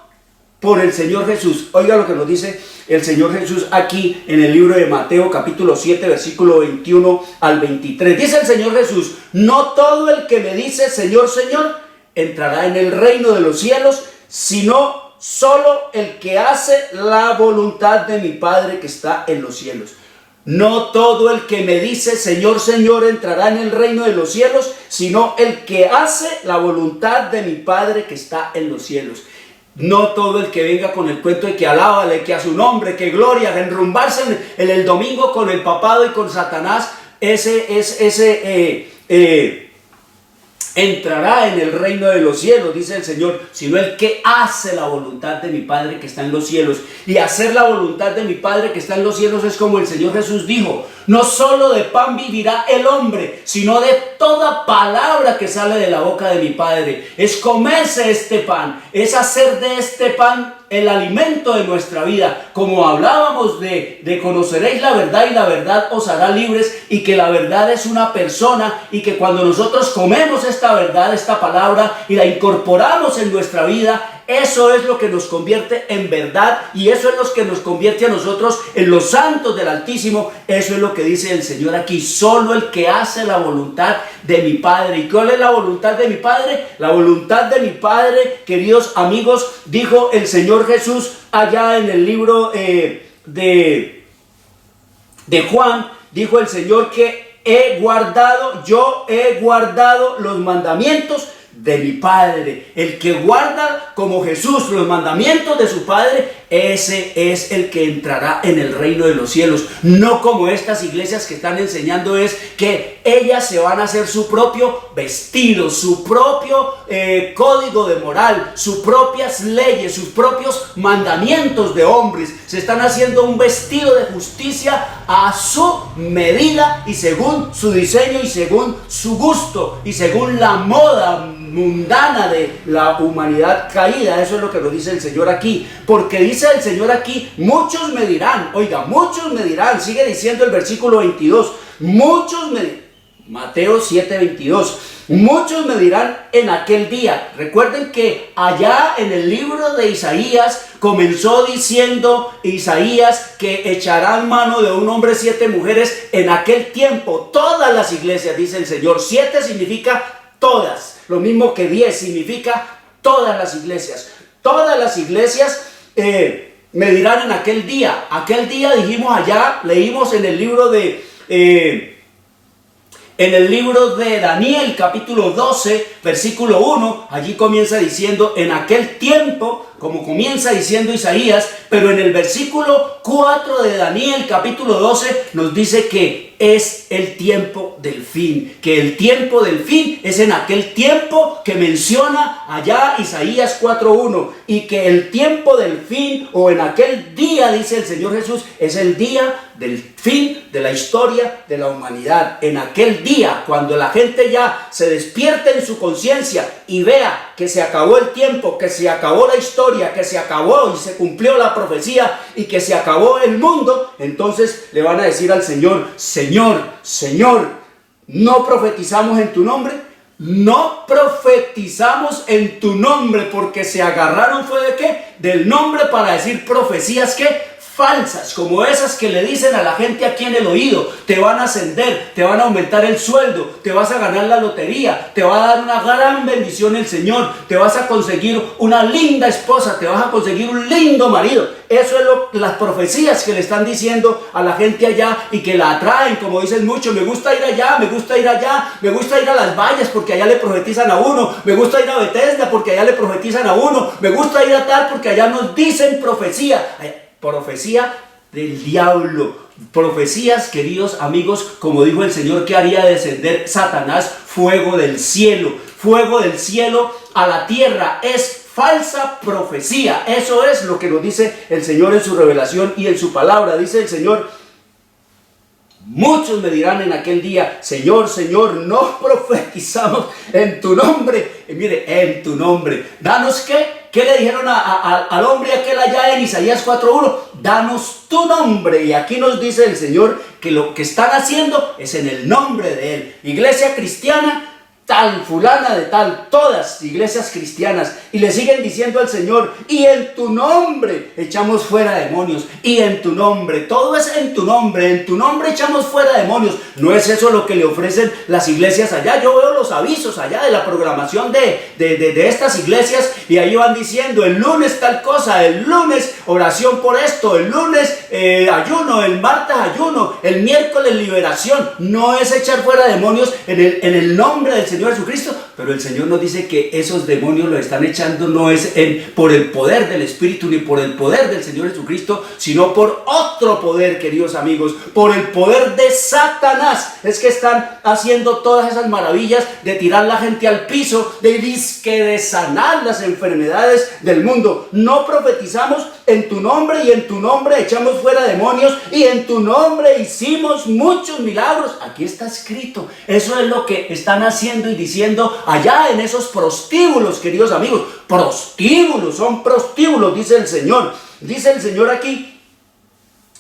por el Señor Jesús. Oiga lo que nos dice el Señor Jesús aquí en el libro de Mateo capítulo 7 versículo 21 al 23. Dice el Señor Jesús: no todo el que me dice Señor, Señor entrará en el reino de los cielos, sino solo el que hace la voluntad de mi Padre que está en los cielos. No todo el que me dice Señor, Señor entrará en el reino de los cielos, sino el que hace la voluntad de mi Padre que está en los cielos. No todo el que venga con el cuento de que alábale, que a su nombre, que gloria, de enrumbarse en el domingo con el papado y con Satanás, ese entrará en el reino de los cielos, dice el Señor, sino el que hace la voluntad de mi Padre que está en los cielos. Y hacer la voluntad de mi Padre que está en los cielos es como el Señor Jesús dijo: no solo de pan vivirá el hombre, sino de toda palabra que sale de la boca de mi Padre. Es comerse este pan, es hacer de este pan el alimento de nuestra vida. Como hablábamos de conoceréis la verdad y la verdad os hará libres, y que la verdad es una persona, y que cuando nosotros comemos esta verdad, esta palabra, y la incorporamos en nuestra vida, eso es lo que nos convierte en verdad, y eso es lo que nos convierte a nosotros en los santos del Altísimo. Eso es lo que dice el Señor aquí: solo el que hace la voluntad de mi Padre. ¿Y cuál es la voluntad de mi Padre? La voluntad de mi Padre, queridos amigos, dijo el Señor Jesús allá en el libro de Juan, dijo el Señor que yo he guardado los mandamientos de mi Padre. El que guarda como Jesús los mandamientos de su Padre, ese es el que entrará en el reino de los cielos. No como estas iglesias que están enseñando es que ellas se van a hacer su propio vestido, su propio código de moral, sus propias leyes, sus propios mandamientos de hombres. Se están haciendo un vestido de justicia a su medida y según su diseño y según su gusto y según la moda mundana de la humanidad caída. Eso es lo que nos dice el Señor aquí, porque dice el Señor aquí: muchos me dirán, oiga, muchos me dirán, sigue diciendo el versículo 22, Mateo 7:22, muchos me dirán en aquel día. Recuerden que allá en el libro de Isaías comenzó diciendo Isaías que echarán mano de un hombre 7 mujeres en aquel tiempo. Todas las iglesias, dice el Señor. 7 significa todas, lo mismo que 10 significa todas las iglesias. Todas las iglesias me dirán en aquel día. Aquel día dijimos allá, leímos en el libro de Daniel, capítulo 12, versículo 1, allí comienza diciendo en aquel tiempo, como comienza diciendo Isaías, pero en el versículo 4 de Daniel, capítulo 12, nos dice que es el tiempo del fin, que el tiempo del fin es en aquel tiempo que menciona allá Isaías 4:1, y que el tiempo del fin, o en aquel día, dice el Señor Jesús, es el día del fin de la historia de la humanidad. En aquel día, cuando la gente ya se despierte en su conciencia y vea que se acabó el tiempo, que se acabó la historia, que se acabó y se cumplió la profecía y que se acabó el mundo, entonces le van a decir al Señor: Señor, Señor, ¿no profetizamos en tu nombre? No profetizamos en tu nombre, porque se agarraron fue de qué? Del nombre para decir profecías que falsas, como esas que le dicen a la gente aquí en el oído: te van a ascender, te van a aumentar el sueldo, te vas a ganar la lotería, te va a dar una gran bendición el Señor, te vas a conseguir una linda esposa, te vas a conseguir un lindo marido. Eso es las profecías que le están diciendo a la gente allá y que la atraen, como dicen muchos: me gusta ir allá, me gusta ir allá, me gusta ir a Las Valles porque allá le profetizan a uno, me gusta ir a Bethesda porque allá le profetizan a uno, me gusta ir a tal porque allá nos dicen profecía. Profecía del diablo, profecías, queridos amigos, como dijo el Señor, que haría descender Satanás fuego del cielo a la tierra. Es falsa profecía. Eso es lo que nos dice el Señor en su revelación y en su palabra. Dice el Señor: muchos me dirán en aquel día: Señor, Señor, no profetizamos en tu nombre. Y mire, en tu nombre. Danos qué. ¿Qué le dijeron al hombre aquel allá en Isaías 4:1? Danos tu nombre. Y aquí nos dice el Señor que lo que están haciendo es en el nombre de Él. Iglesia cristiana, tal, fulana de tal, todas iglesias cristianas, y le siguen diciendo al Señor: y en tu nombre echamos fuera demonios, y en tu nombre, todo es en tu nombre echamos fuera demonios. ¿No es eso lo que le ofrecen las iglesias allá? Yo veo los avisos allá de la programación de estas iglesias, y ahí van diciendo: el lunes tal cosa, el lunes oración por esto, el lunes ayuno, el martes ayuno, el miércoles liberación. No es echar fuera demonios en el nombre del Señor Jesucristo, pero el Señor nos dice que esos demonios los están echando no es por el poder del Espíritu ni por el poder del Señor Jesucristo, sino por otro poder, queridos amigos, por el poder de Satanás. Es que están haciendo todas esas maravillas de tirar la gente al piso, de sanar las enfermedades del mundo. No profetizamos en tu nombre y en tu nombre echamos fuera demonios y en tu nombre hicimos muchos milagros. Aquí está escrito. Eso es lo que están haciendo y diciendo allá en esos prostíbulos, queridos amigos. Prostíbulos, son prostíbulos, dice el Señor. Dice el Señor aquí,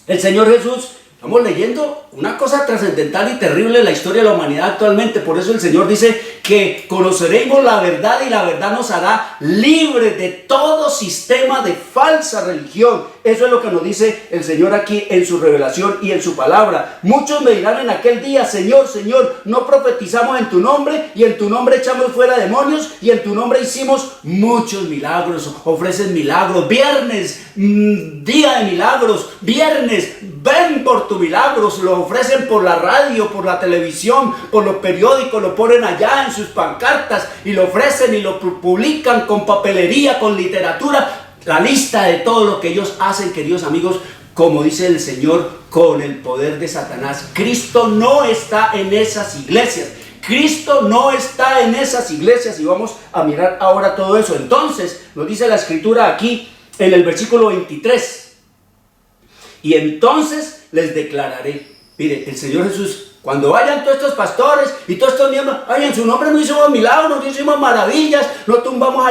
el Señor Jesús. Estamos leyendo una cosa trascendental y terrible en la historia de la humanidad actualmente. Por eso el Señor dice que conoceremos la verdad y la verdad nos hará libres de todo sistema de falsa religión. Eso es lo que nos dice el Señor aquí en su revelación y en su palabra. Muchos me dirán en aquel día: Señor, Señor, no profetizamos en tu nombre y en tu nombre echamos fuera demonios y en tu nombre hicimos muchos milagros. Ofrecen milagros. Viernes, día de milagros. Viernes, ven por tus milagros. Lo ofrecen por la radio, por la televisión, por los periódicos. Lo ponen allá en sus pancartas y lo ofrecen y lo publican con papelería, con literatura. La lista de todo lo que ellos hacen, queridos amigos, como dice el Señor, con el poder de Satanás. Cristo no está en esas iglesias. Cristo no está en esas iglesias y vamos a mirar ahora todo eso. Entonces, nos dice la Escritura aquí en el versículo 23. Y entonces les declararé. Mire, el Señor Jesús, cuando vayan todos estos pastores y todos estos miembros, ay, en su nombre no hicimos milagros, no hicimos maravillas, no tumbamos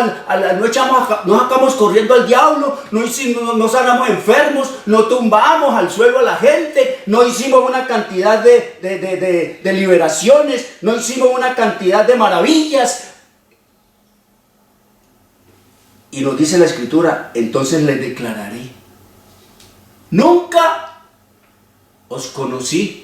no sacamos corriendo al diablo, no sanamos enfermos, no tumbamos al suelo a la gente, no hicimos una cantidad de liberaciones, no hicimos una cantidad de maravillas. Y nos dice la Escritura, entonces les declararé: nunca os conocí.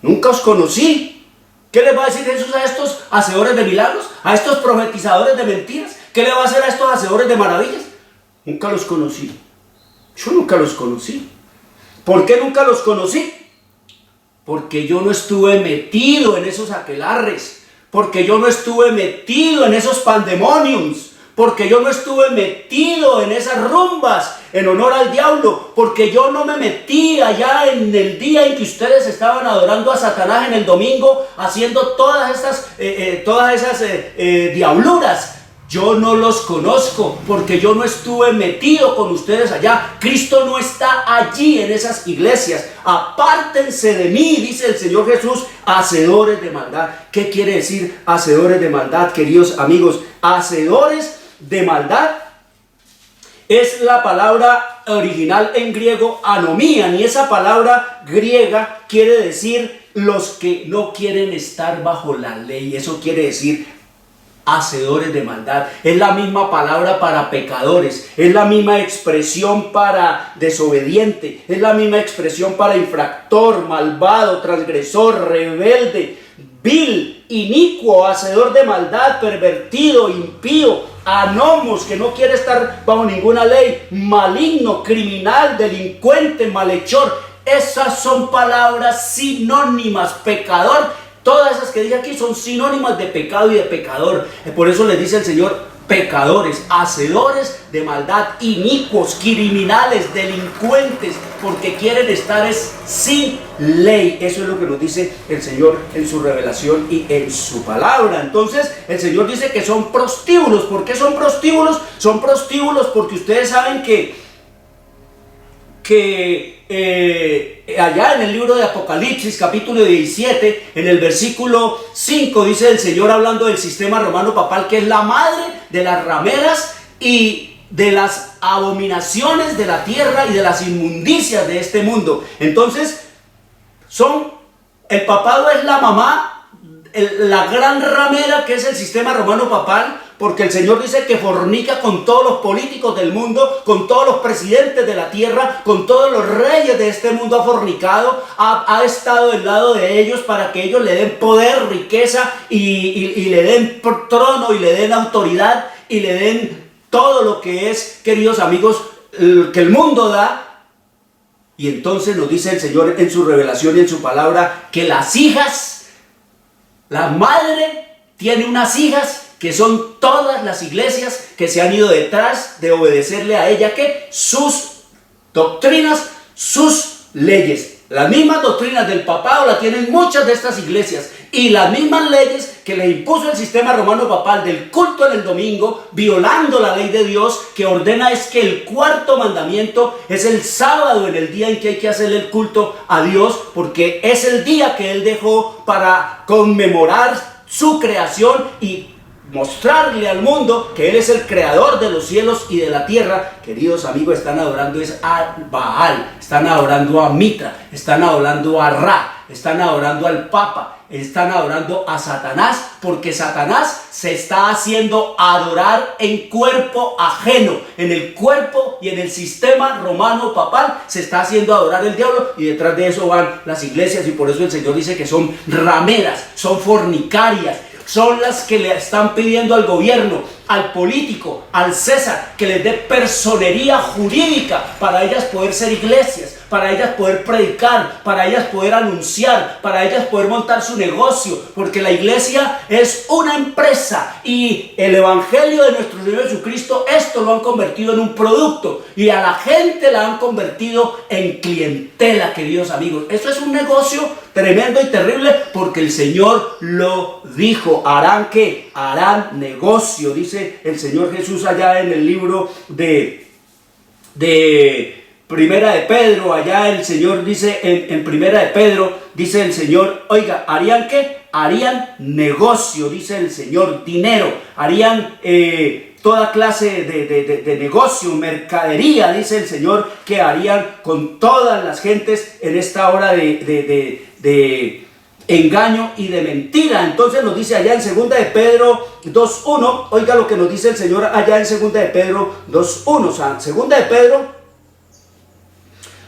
Nunca os conocí. ¿Qué le va a decir Jesús a estos hacedores de milagros? ¿A estos profetizadores de mentiras? ¿Qué le va a hacer a estos hacedores de maravillas? Nunca los conocí. Yo nunca los conocí. ¿Por qué nunca los conocí? Porque yo no estuve metido en esos aquelarres. Porque yo no estuve metido en esos pandemoniums. Porque yo no estuve metido en esas rumbas en honor al diablo, porque yo no me metí allá en el día en que ustedes estaban adorando a Satanás en el domingo, haciendo todas esas diabluras. Yo no los conozco, porque yo no estuve metido con ustedes allá. Cristo no está allí en esas iglesias. Apártense de mí, dice el Señor Jesús, hacedores de maldad. ¿Qué quiere decir hacedores de maldad, queridos amigos? Hacedores de maldad es la palabra original en griego anomían, y esa palabra griega quiere decir los que no quieren estar bajo la ley. Eso quiere decir hacedores de maldad. Es la misma palabra para pecadores, es la misma expresión para desobediente, es la misma expresión para infractor, malvado, transgresor, rebelde, vil, inicuo, hacedor de maldad, pervertido, impío, anomos, que no quiere estar bajo ninguna ley, maligno, criminal, delincuente, malhechor. Esas son palabras sinónimas. Pecador, todas esas que dije aquí son sinónimas de pecado y de pecador. Por eso les dice el Señor pecadores, hacedores de maldad, inicuos, criminales, delincuentes, porque quieren estar sin ley. Eso es lo que nos dice el Señor en su revelación y en su palabra. Entonces el Señor dice que son prostíbulos. ¿Por qué son prostíbulos? Son prostíbulos porque ustedes saben que allá en el libro de Apocalipsis, capítulo 17, en el versículo 5, dice el Señor, hablando del sistema romano papal, que es la madre de las rameras y de las abominaciones de la tierra y de las inmundicias de este mundo. Entonces, el papado es la mamá, la gran ramera, que es el sistema romano papal, porque el Señor dice que fornica con todos los políticos del mundo, con todos los presidentes de la tierra, con todos los reyes de este mundo ha fornicado, ha estado del lado de ellos para que ellos le den poder, riqueza y le den trono y le den autoridad y le den todo lo que es, queridos amigos, que el mundo da. Y entonces nos dice el Señor en su revelación y en su palabra que las hijas, la madre tiene unas hijas que son todas las iglesias que se han ido detrás de obedecerle a ella, que sus doctrinas, sus leyes. Las mismas doctrinas del papado las tienen muchas de estas iglesias, y las mismas leyes que le impuso el sistema romano papal del culto en el domingo, violando la ley de Dios, que ordena es que el cuarto mandamiento es el sábado, en el día en que hay que hacerle el culto a Dios, porque es el día que Él dejó para conmemorar su creación y mostrarle al mundo que Él es el creador de los cielos y de la tierra. Queridos amigos, están adorando es a Baal, están adorando a Mitra, están adorando a Ra, están adorando al Papa, están adorando a Satanás, porque Satanás se está haciendo adorar en cuerpo ajeno, en el cuerpo y en el sistema romano papal se está haciendo adorar el diablo, y detrás de eso van las iglesias, y por eso el Señor dice que son rameras, son fornicarias, son las que le están pidiendo al gobierno, al político, al César, que les dé personería jurídica para ellas poder ser iglesias, para ellas poder predicar, para ellas poder anunciar, para ellas poder montar su negocio, porque la iglesia es una empresa, y el evangelio de nuestro Señor Jesucristo, esto lo han convertido en un producto, y a la gente la han convertido en clientela, queridos amigos. Esto es un negocio tremendo y terrible, porque el Señor lo dijo. ¿Harán qué? Harán negocio, dice el Señor Jesús allá en el libro de Primera de Pedro. Allá el Señor dice en Primera de Pedro, dice el Señor, oiga, ¿harían qué? Harían negocio, dice el Señor, dinero, harían toda clase de negocio, mercadería, dice el Señor, que harían con todas las gentes en esta hora de engaño y de mentira. Entonces nos dice allá en 2 de Pedro 2.1, oiga lo que nos dice el Señor allá en 2 de Pedro 2.1, o sea, 2 de Pedro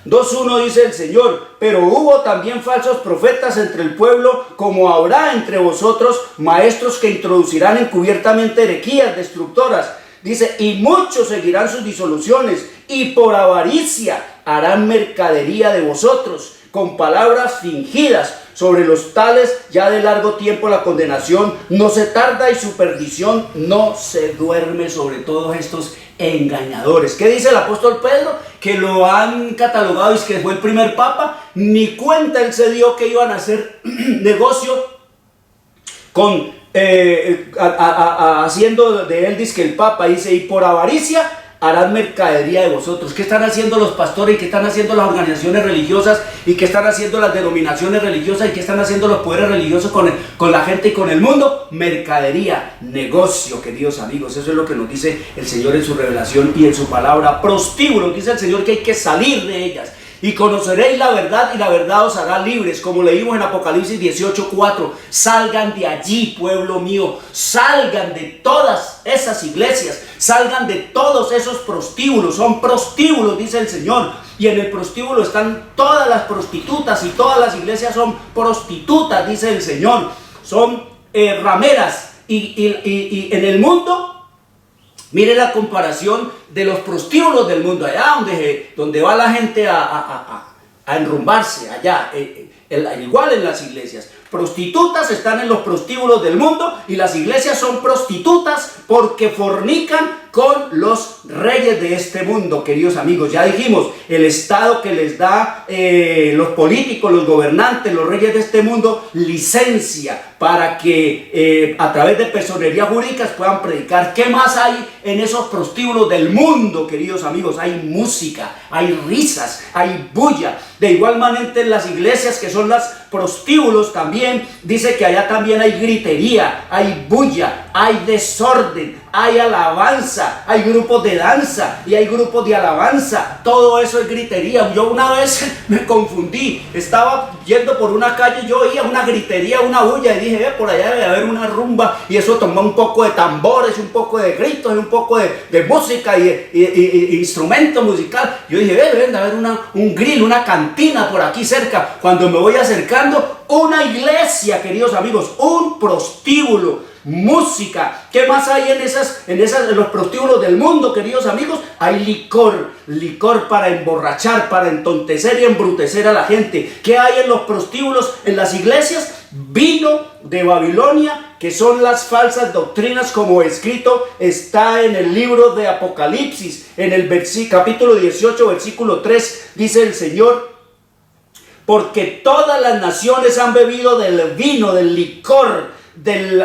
2.1 dice el Señor, pero hubo también falsos profetas entre el pueblo, como habrá entre vosotros maestros que introducirán encubiertamente herejías destructoras. Dice, y muchos seguirán sus disoluciones, y por avaricia harán mercadería de vosotros, con palabras fingidas. Sobre los tales ya de largo tiempo la condenación no se tarda, y su perdición no se duerme sobre todos estos engañadores. ¿Qué dice el apóstol Pedro? Que lo han catalogado, y es que fue el primer papa, ni cuenta él se dio que iban a hacer negocio con haciendo de él, dice que el papa, dice, y por avaricia harán mercadería de vosotros. ¿Qué están haciendo los pastores, y qué están haciendo las organizaciones religiosas, y qué están haciendo las denominaciones religiosas, y qué están haciendo los poderes religiosos con la gente y con el mundo? Mercadería, negocio, queridos amigos. Eso es lo que nos dice el Señor en su revelación y en su palabra. Prostíbulos, dice el Señor que hay que salir de ellas. Y conoceréis la verdad, y la verdad os hará libres, como leímos en Apocalipsis 18:4. Salgan de allí, pueblo mío, salgan de todas esas iglesias, salgan de todos esos prostíbulos. Son prostíbulos, dice el Señor, y en el prostíbulo están todas las prostitutas, y todas las iglesias son prostitutas, dice el Señor, son rameras, y en el mundo, mire la comparación de los prostíbulos del mundo, allá donde va la gente a enrumbarse, allá, igual en las iglesias. Prostitutas están en los prostíbulos del mundo, y las iglesias son prostitutas porque fornican con los reyes de este mundo, queridos amigos. Ya dijimos, el Estado que les da los políticos, los gobernantes, los reyes de este mundo, licencia para que a través de personerías jurídicas puedan predicar. ¿Qué más hay en esos prostíbulos del mundo, queridos amigos? Hay música, hay risas, hay bulla. De igual manera en las iglesias, que son las prostíbulos, también dice que allá también hay gritería, hay bulla, hay desorden, hay alabanza, hay grupos de danza y hay grupos de alabanza. Todo eso es gritería. Yo una vez me confundí, estaba yendo por una calle y yo oía una gritería, una bulla, y dije, por allá debe haber una rumba, y eso tomó un poco de tambores, un poco de gritos, un poco de música y instrumento musical. Yo dije, debe haber un grill, una cantina por aquí cerca. Cuando me voy acercando, una iglesia, queridos amigos, un prostíbulo, música. ¿Qué más hay en los prostíbulos del mundo, queridos amigos? Hay licor para emborrachar, para entontecer y embrutecer a la gente. ¿Qué hay en los prostíbulos, en las iglesias? Vino de Babilonia que son las falsas doctrinas, como escrito está en el libro de Apocalipsis, en el capítulo 18, versículo 3, dice el Señor: porque todas las naciones han bebido del vino, del licor, del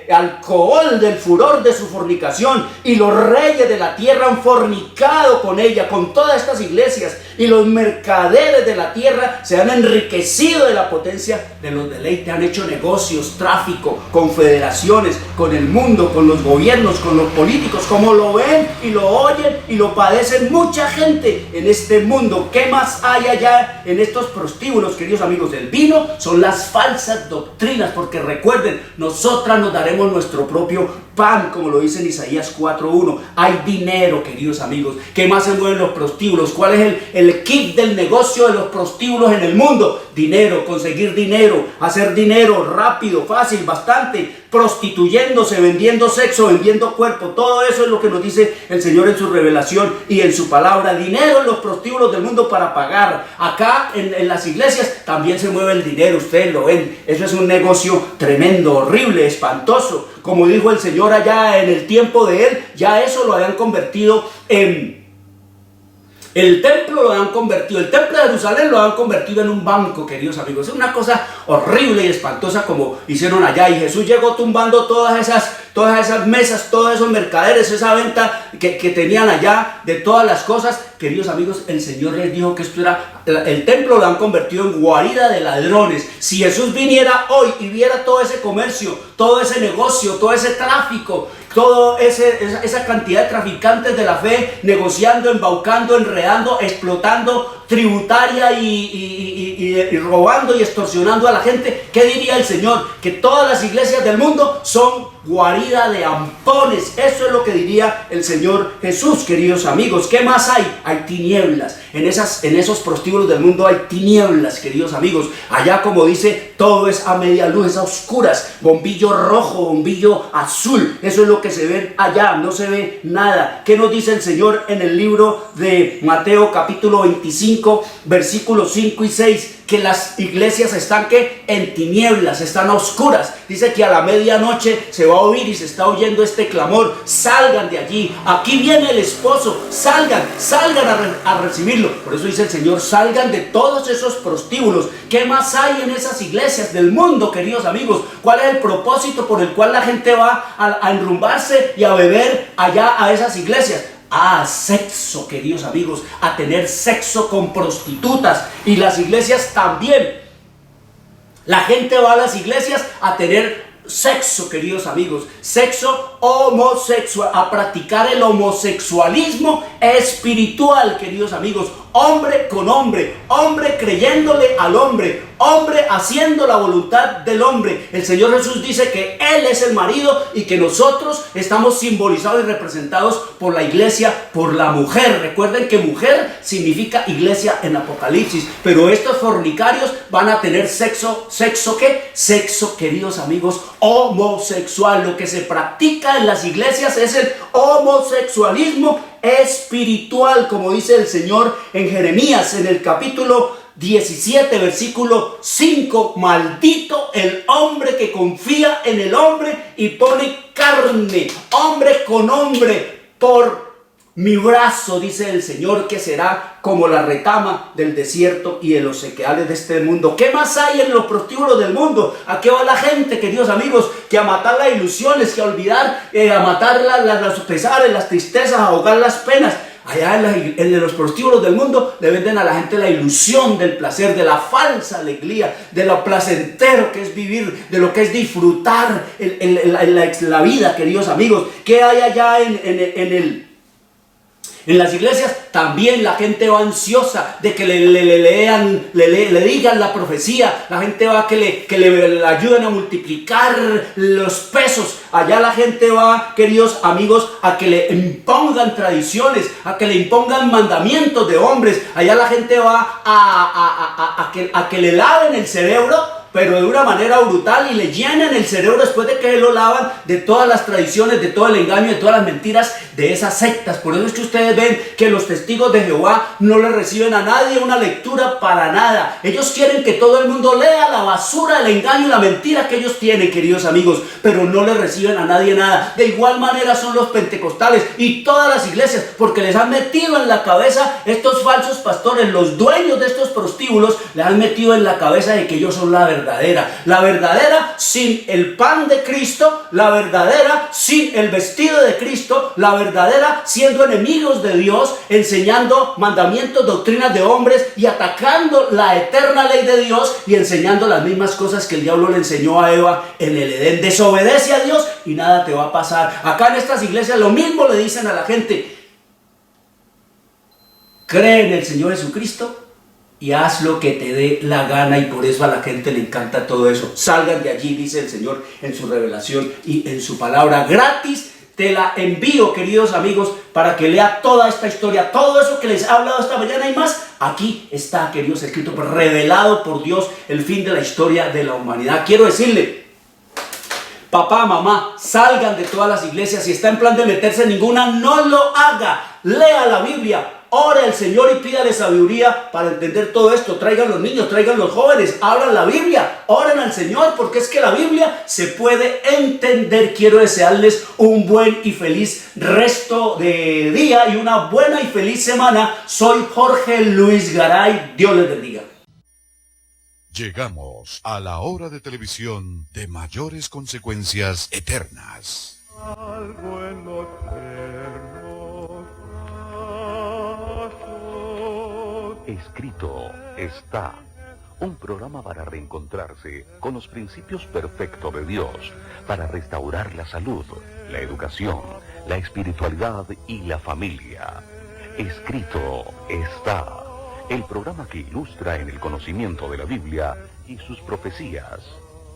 alcohol, del furor de su fornicación, y los reyes de la tierra han fornicado con ella, con todas estas iglesias, y los mercaderes de la tierra se han enriquecido de la potencia de los deleites, han hecho negocios, tráfico, confederaciones con el mundo, con los gobiernos, con los políticos, como lo ven y lo oyen y lo padecen mucha gente en este mundo. ¿Qué más hay allá en estos prostíbulos, queridos amigos? El vino son las falsas doctrinas, porque recuerden, nosotras nos daremos nuestro propio pan, como lo dice en Isaías 4:1. Hay dinero, queridos amigos. ¿Qué más se mueven los prostíbulos? ¿Cuál es el kit del negocio de los prostíbulos en el mundo? Dinero, conseguir dinero, hacer dinero rápido, fácil, bastante, prostituyéndose, vendiendo sexo, vendiendo cuerpo. Todo eso es lo que nos dice el Señor en su revelación y en su palabra. Dinero en los prostíbulos del mundo para pagar. Acá en las iglesias también se mueve el dinero, ustedes lo ven. Eso es un negocio tremendo, horrible, espantoso. Como dijo el Señor allá en el tiempo de Él, ya eso lo habían convertido en... El templo lo han convertido, el templo de Jerusalén lo han convertido en un banco, queridos amigos. Es una cosa horrible y espantosa como hicieron allá. Y Jesús llegó tumbando todas esas mesas, todos esos mercaderes, esa venta que tenían allá de todas las cosas. Queridos amigos, el Señor les dijo que esto era, el templo lo han convertido en guarida de ladrones. Si Jesús viniera hoy y viera todo ese comercio, todo ese negocio, todo ese tráfico, toda esa cantidad de traficantes de la fe negociando, embaucando, enredando, explotando tributaria y robando y extorsionando a la gente, ¿qué diría el Señor? Que todas las iglesias del mundo son guarida de ampones. Eso es lo que diría el Señor Jesús, queridos amigos. ¿Qué más hay? Hay tinieblas. En esos prostíbulos del mundo hay tinieblas, queridos amigos. Allá, como dice, todo es a media luz, es a oscuras. Bombillo rojo, bombillo azul. Eso es lo que se ve allá, no se ve nada. ¿Qué nos dice el Señor en el libro de Mateo capítulo 25, versículos 5 y 6? Que las iglesias están en tinieblas, están a oscuras. Dice que a la medianoche se va a oír y se está oyendo este clamor: salgan de allí, aquí viene el esposo, salgan a recibirlo. Por eso dice el Señor: salgan de todos esos prostíbulos. ¿Qué más hay en esas iglesias del mundo, queridos amigos? ¿Cuál es el propósito por el cual la gente va a enrumbarse y a beber allá a esas iglesias? Sexo, queridos amigos, a tener sexo con prostitutas. Y las iglesias también. La gente va a las iglesias a tener sexo, queridos amigos, sexo homosexual, a practicar el homosexualismo espiritual, queridos amigos. Hombre con hombre, hombre creyéndole al hombre, hombre haciendo la voluntad del hombre. El Señor Jesús dice que Él es el marido y que nosotros estamos simbolizados y representados por la iglesia, por la mujer. Recuerden que mujer significa iglesia en Apocalipsis. Pero estos fornicarios van a tener sexo, ¿qué? Sexo, queridos amigos, homosexual. Lo que se practica en las iglesias es el homosexualismo espiritual, como dice el Señor en Jeremías, en el capítulo 17, versículo 5. Maldito el hombre que confía en el hombre y pone carne, hombre con hombre, por mi brazo, dice el Señor, que será como la retama del desierto y de los sequedales de este mundo. ¿Qué más hay en los prostíbulos del mundo? ¿A qué va la gente, queridos amigos? Que a matar las ilusiones, que a olvidar, a matar los pesares, las tristezas, a ahogar las penas. Allá en los prostíbulos del mundo le venden a la gente la ilusión del placer, de la falsa alegría, de lo placentero que es vivir, de lo que es disfrutar la vida, queridos amigos. ¿Qué hay allá en las iglesias? También la gente va ansiosa de que le digan la profecía. La gente va que le ayuden a multiplicar los pesos. Allá la gente va, queridos amigos, a que le impongan tradiciones, a que le impongan mandamientos de hombres. Allá la gente va a que le laven el cerebro pero de una manera brutal, y le llenan el cerebro después de que lo lavan de todas las tradiciones, de todo el engaño, de todas las mentiras de esas sectas. Por eso es que ustedes ven que los testigos de Jehová no le reciben a nadie una lectura para nada. Ellos quieren que todo el mundo lea la basura, el engaño y la mentira que ellos tienen, queridos amigos, pero no le reciben a nadie nada. De igual manera son los pentecostales y todas las iglesias, porque les han metido en la cabeza estos falsos pastores, los dueños de estos prostíbulos, les han metido en la cabeza de que ellos son la verdadera sin el pan de Cristo, la verdadera sin el vestido de Cristo, la verdadera siendo enemigos de Dios, enseñando mandamientos, doctrinas de hombres y atacando la eterna ley de Dios y enseñando las mismas cosas que el diablo le enseñó a Eva en el Edén. Desobedece a Dios y nada te va a pasar. Acá en estas iglesias lo mismo le dicen a la gente: cree en el Señor Jesucristo y haz lo que te dé la gana, y por eso a la gente le encanta todo eso. Salgan de allí, dice el Señor en su revelación y en su palabra. Gratis te la envío, queridos amigos, para que lea toda esta historia, todo eso que les he hablado esta mañana y más. Aquí está, queridos, escrito, revelado por Dios, el fin de la historia de la humanidad. Quiero decirle, papá, mamá, salgan de todas las iglesias. Si está en plan de meterse en ninguna, no lo haga. Lea la Biblia, ore al Señor y pídale sabiduría para entender todo esto. Traigan los niños, traigan los jóvenes, abran la Biblia, oren al Señor, porque es que la Biblia se puede entender. Quiero desearles un buen y feliz resto de día y una buena y feliz semana. Soy Jorge Luis Garay. Dios les bendiga. Llegamos a la hora de televisión de mayores consecuencias eternas. algo en lo eterno pasos. Escrito está. Un programa para reencontrarse con los principios perfectos de Dios, para restaurar la salud, la educación, la espiritualidad y la familia. Escrito está. El programa que ilustra en el conocimiento de la Biblia y sus profecías.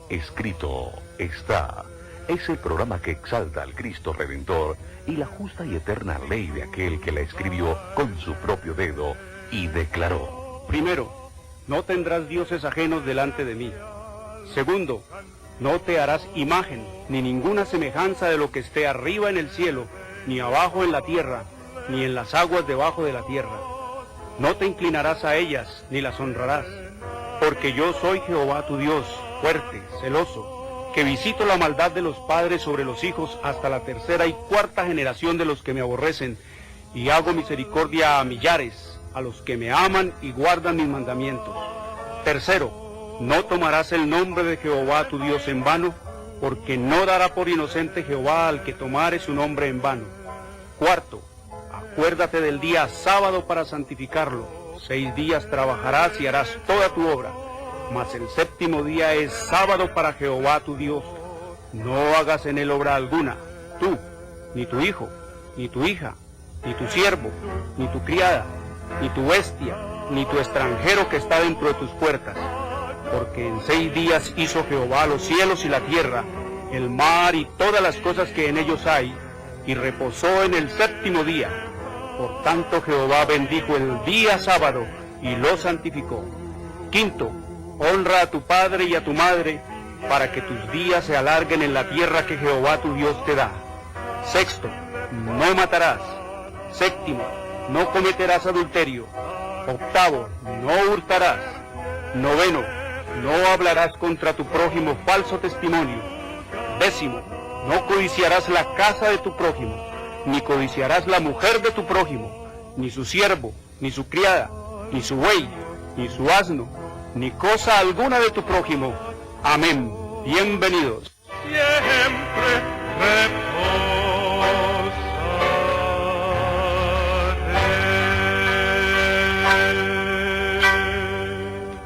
Escrito está. Es el programa que exalta al Cristo Redentor y la justa y eterna ley de aquel que la escribió con su propio dedo y declaró. Primero, no tendrás dioses ajenos delante de mí. Segundo, no te harás imagen, ni ninguna semejanza de lo que esté arriba en el cielo, ni abajo en la tierra, ni en las aguas debajo de la tierra. No te inclinarás a ellas, ni las honrarás, porque yo soy Jehová tu Dios, fuerte, celoso, que visito la maldad de los padres sobre los hijos hasta la tercera y cuarta generación de los que me aborrecen, y hago misericordia a millares, a los que me aman y guardan mis mandamientos. Tercero, no tomarás el nombre de Jehová tu Dios en vano, porque no dará por inocente Jehová al que tomare su nombre en vano. Cuarto, acuérdate del día sábado para santificarlo. 6 días trabajarás y harás toda tu obra, mas el séptimo día es sábado para Jehová tu Dios. No hagas en él obra alguna, tú, ni tu hijo, ni tu hija, ni tu siervo, ni tu criada, ni tu bestia, ni tu extranjero que está dentro de tus puertas. Porque en 6 días hizo Jehová los cielos y la tierra, el mar y todas las cosas que en ellos hay, y reposó en el séptimo día. Por tanto Jehová bendijo el día sábado y lo santificó. Quinto, honra a tu padre y a tu madre, para que tus días se alarguen en la tierra que Jehová tu Dios te da. Sexto, no matarás. Séptimo, no cometerás adulterio. Octavo, no hurtarás. Noveno, no hablarás contra tu prójimo falso testimonio. Décimo, no codiciarás la casa de tu prójimo, ni codiciarás la mujer de tu prójimo, ni su siervo, ni su criada, ni su buey, ni su asno, ni cosa alguna de tu prójimo. Amén. Bienvenidos. Siempre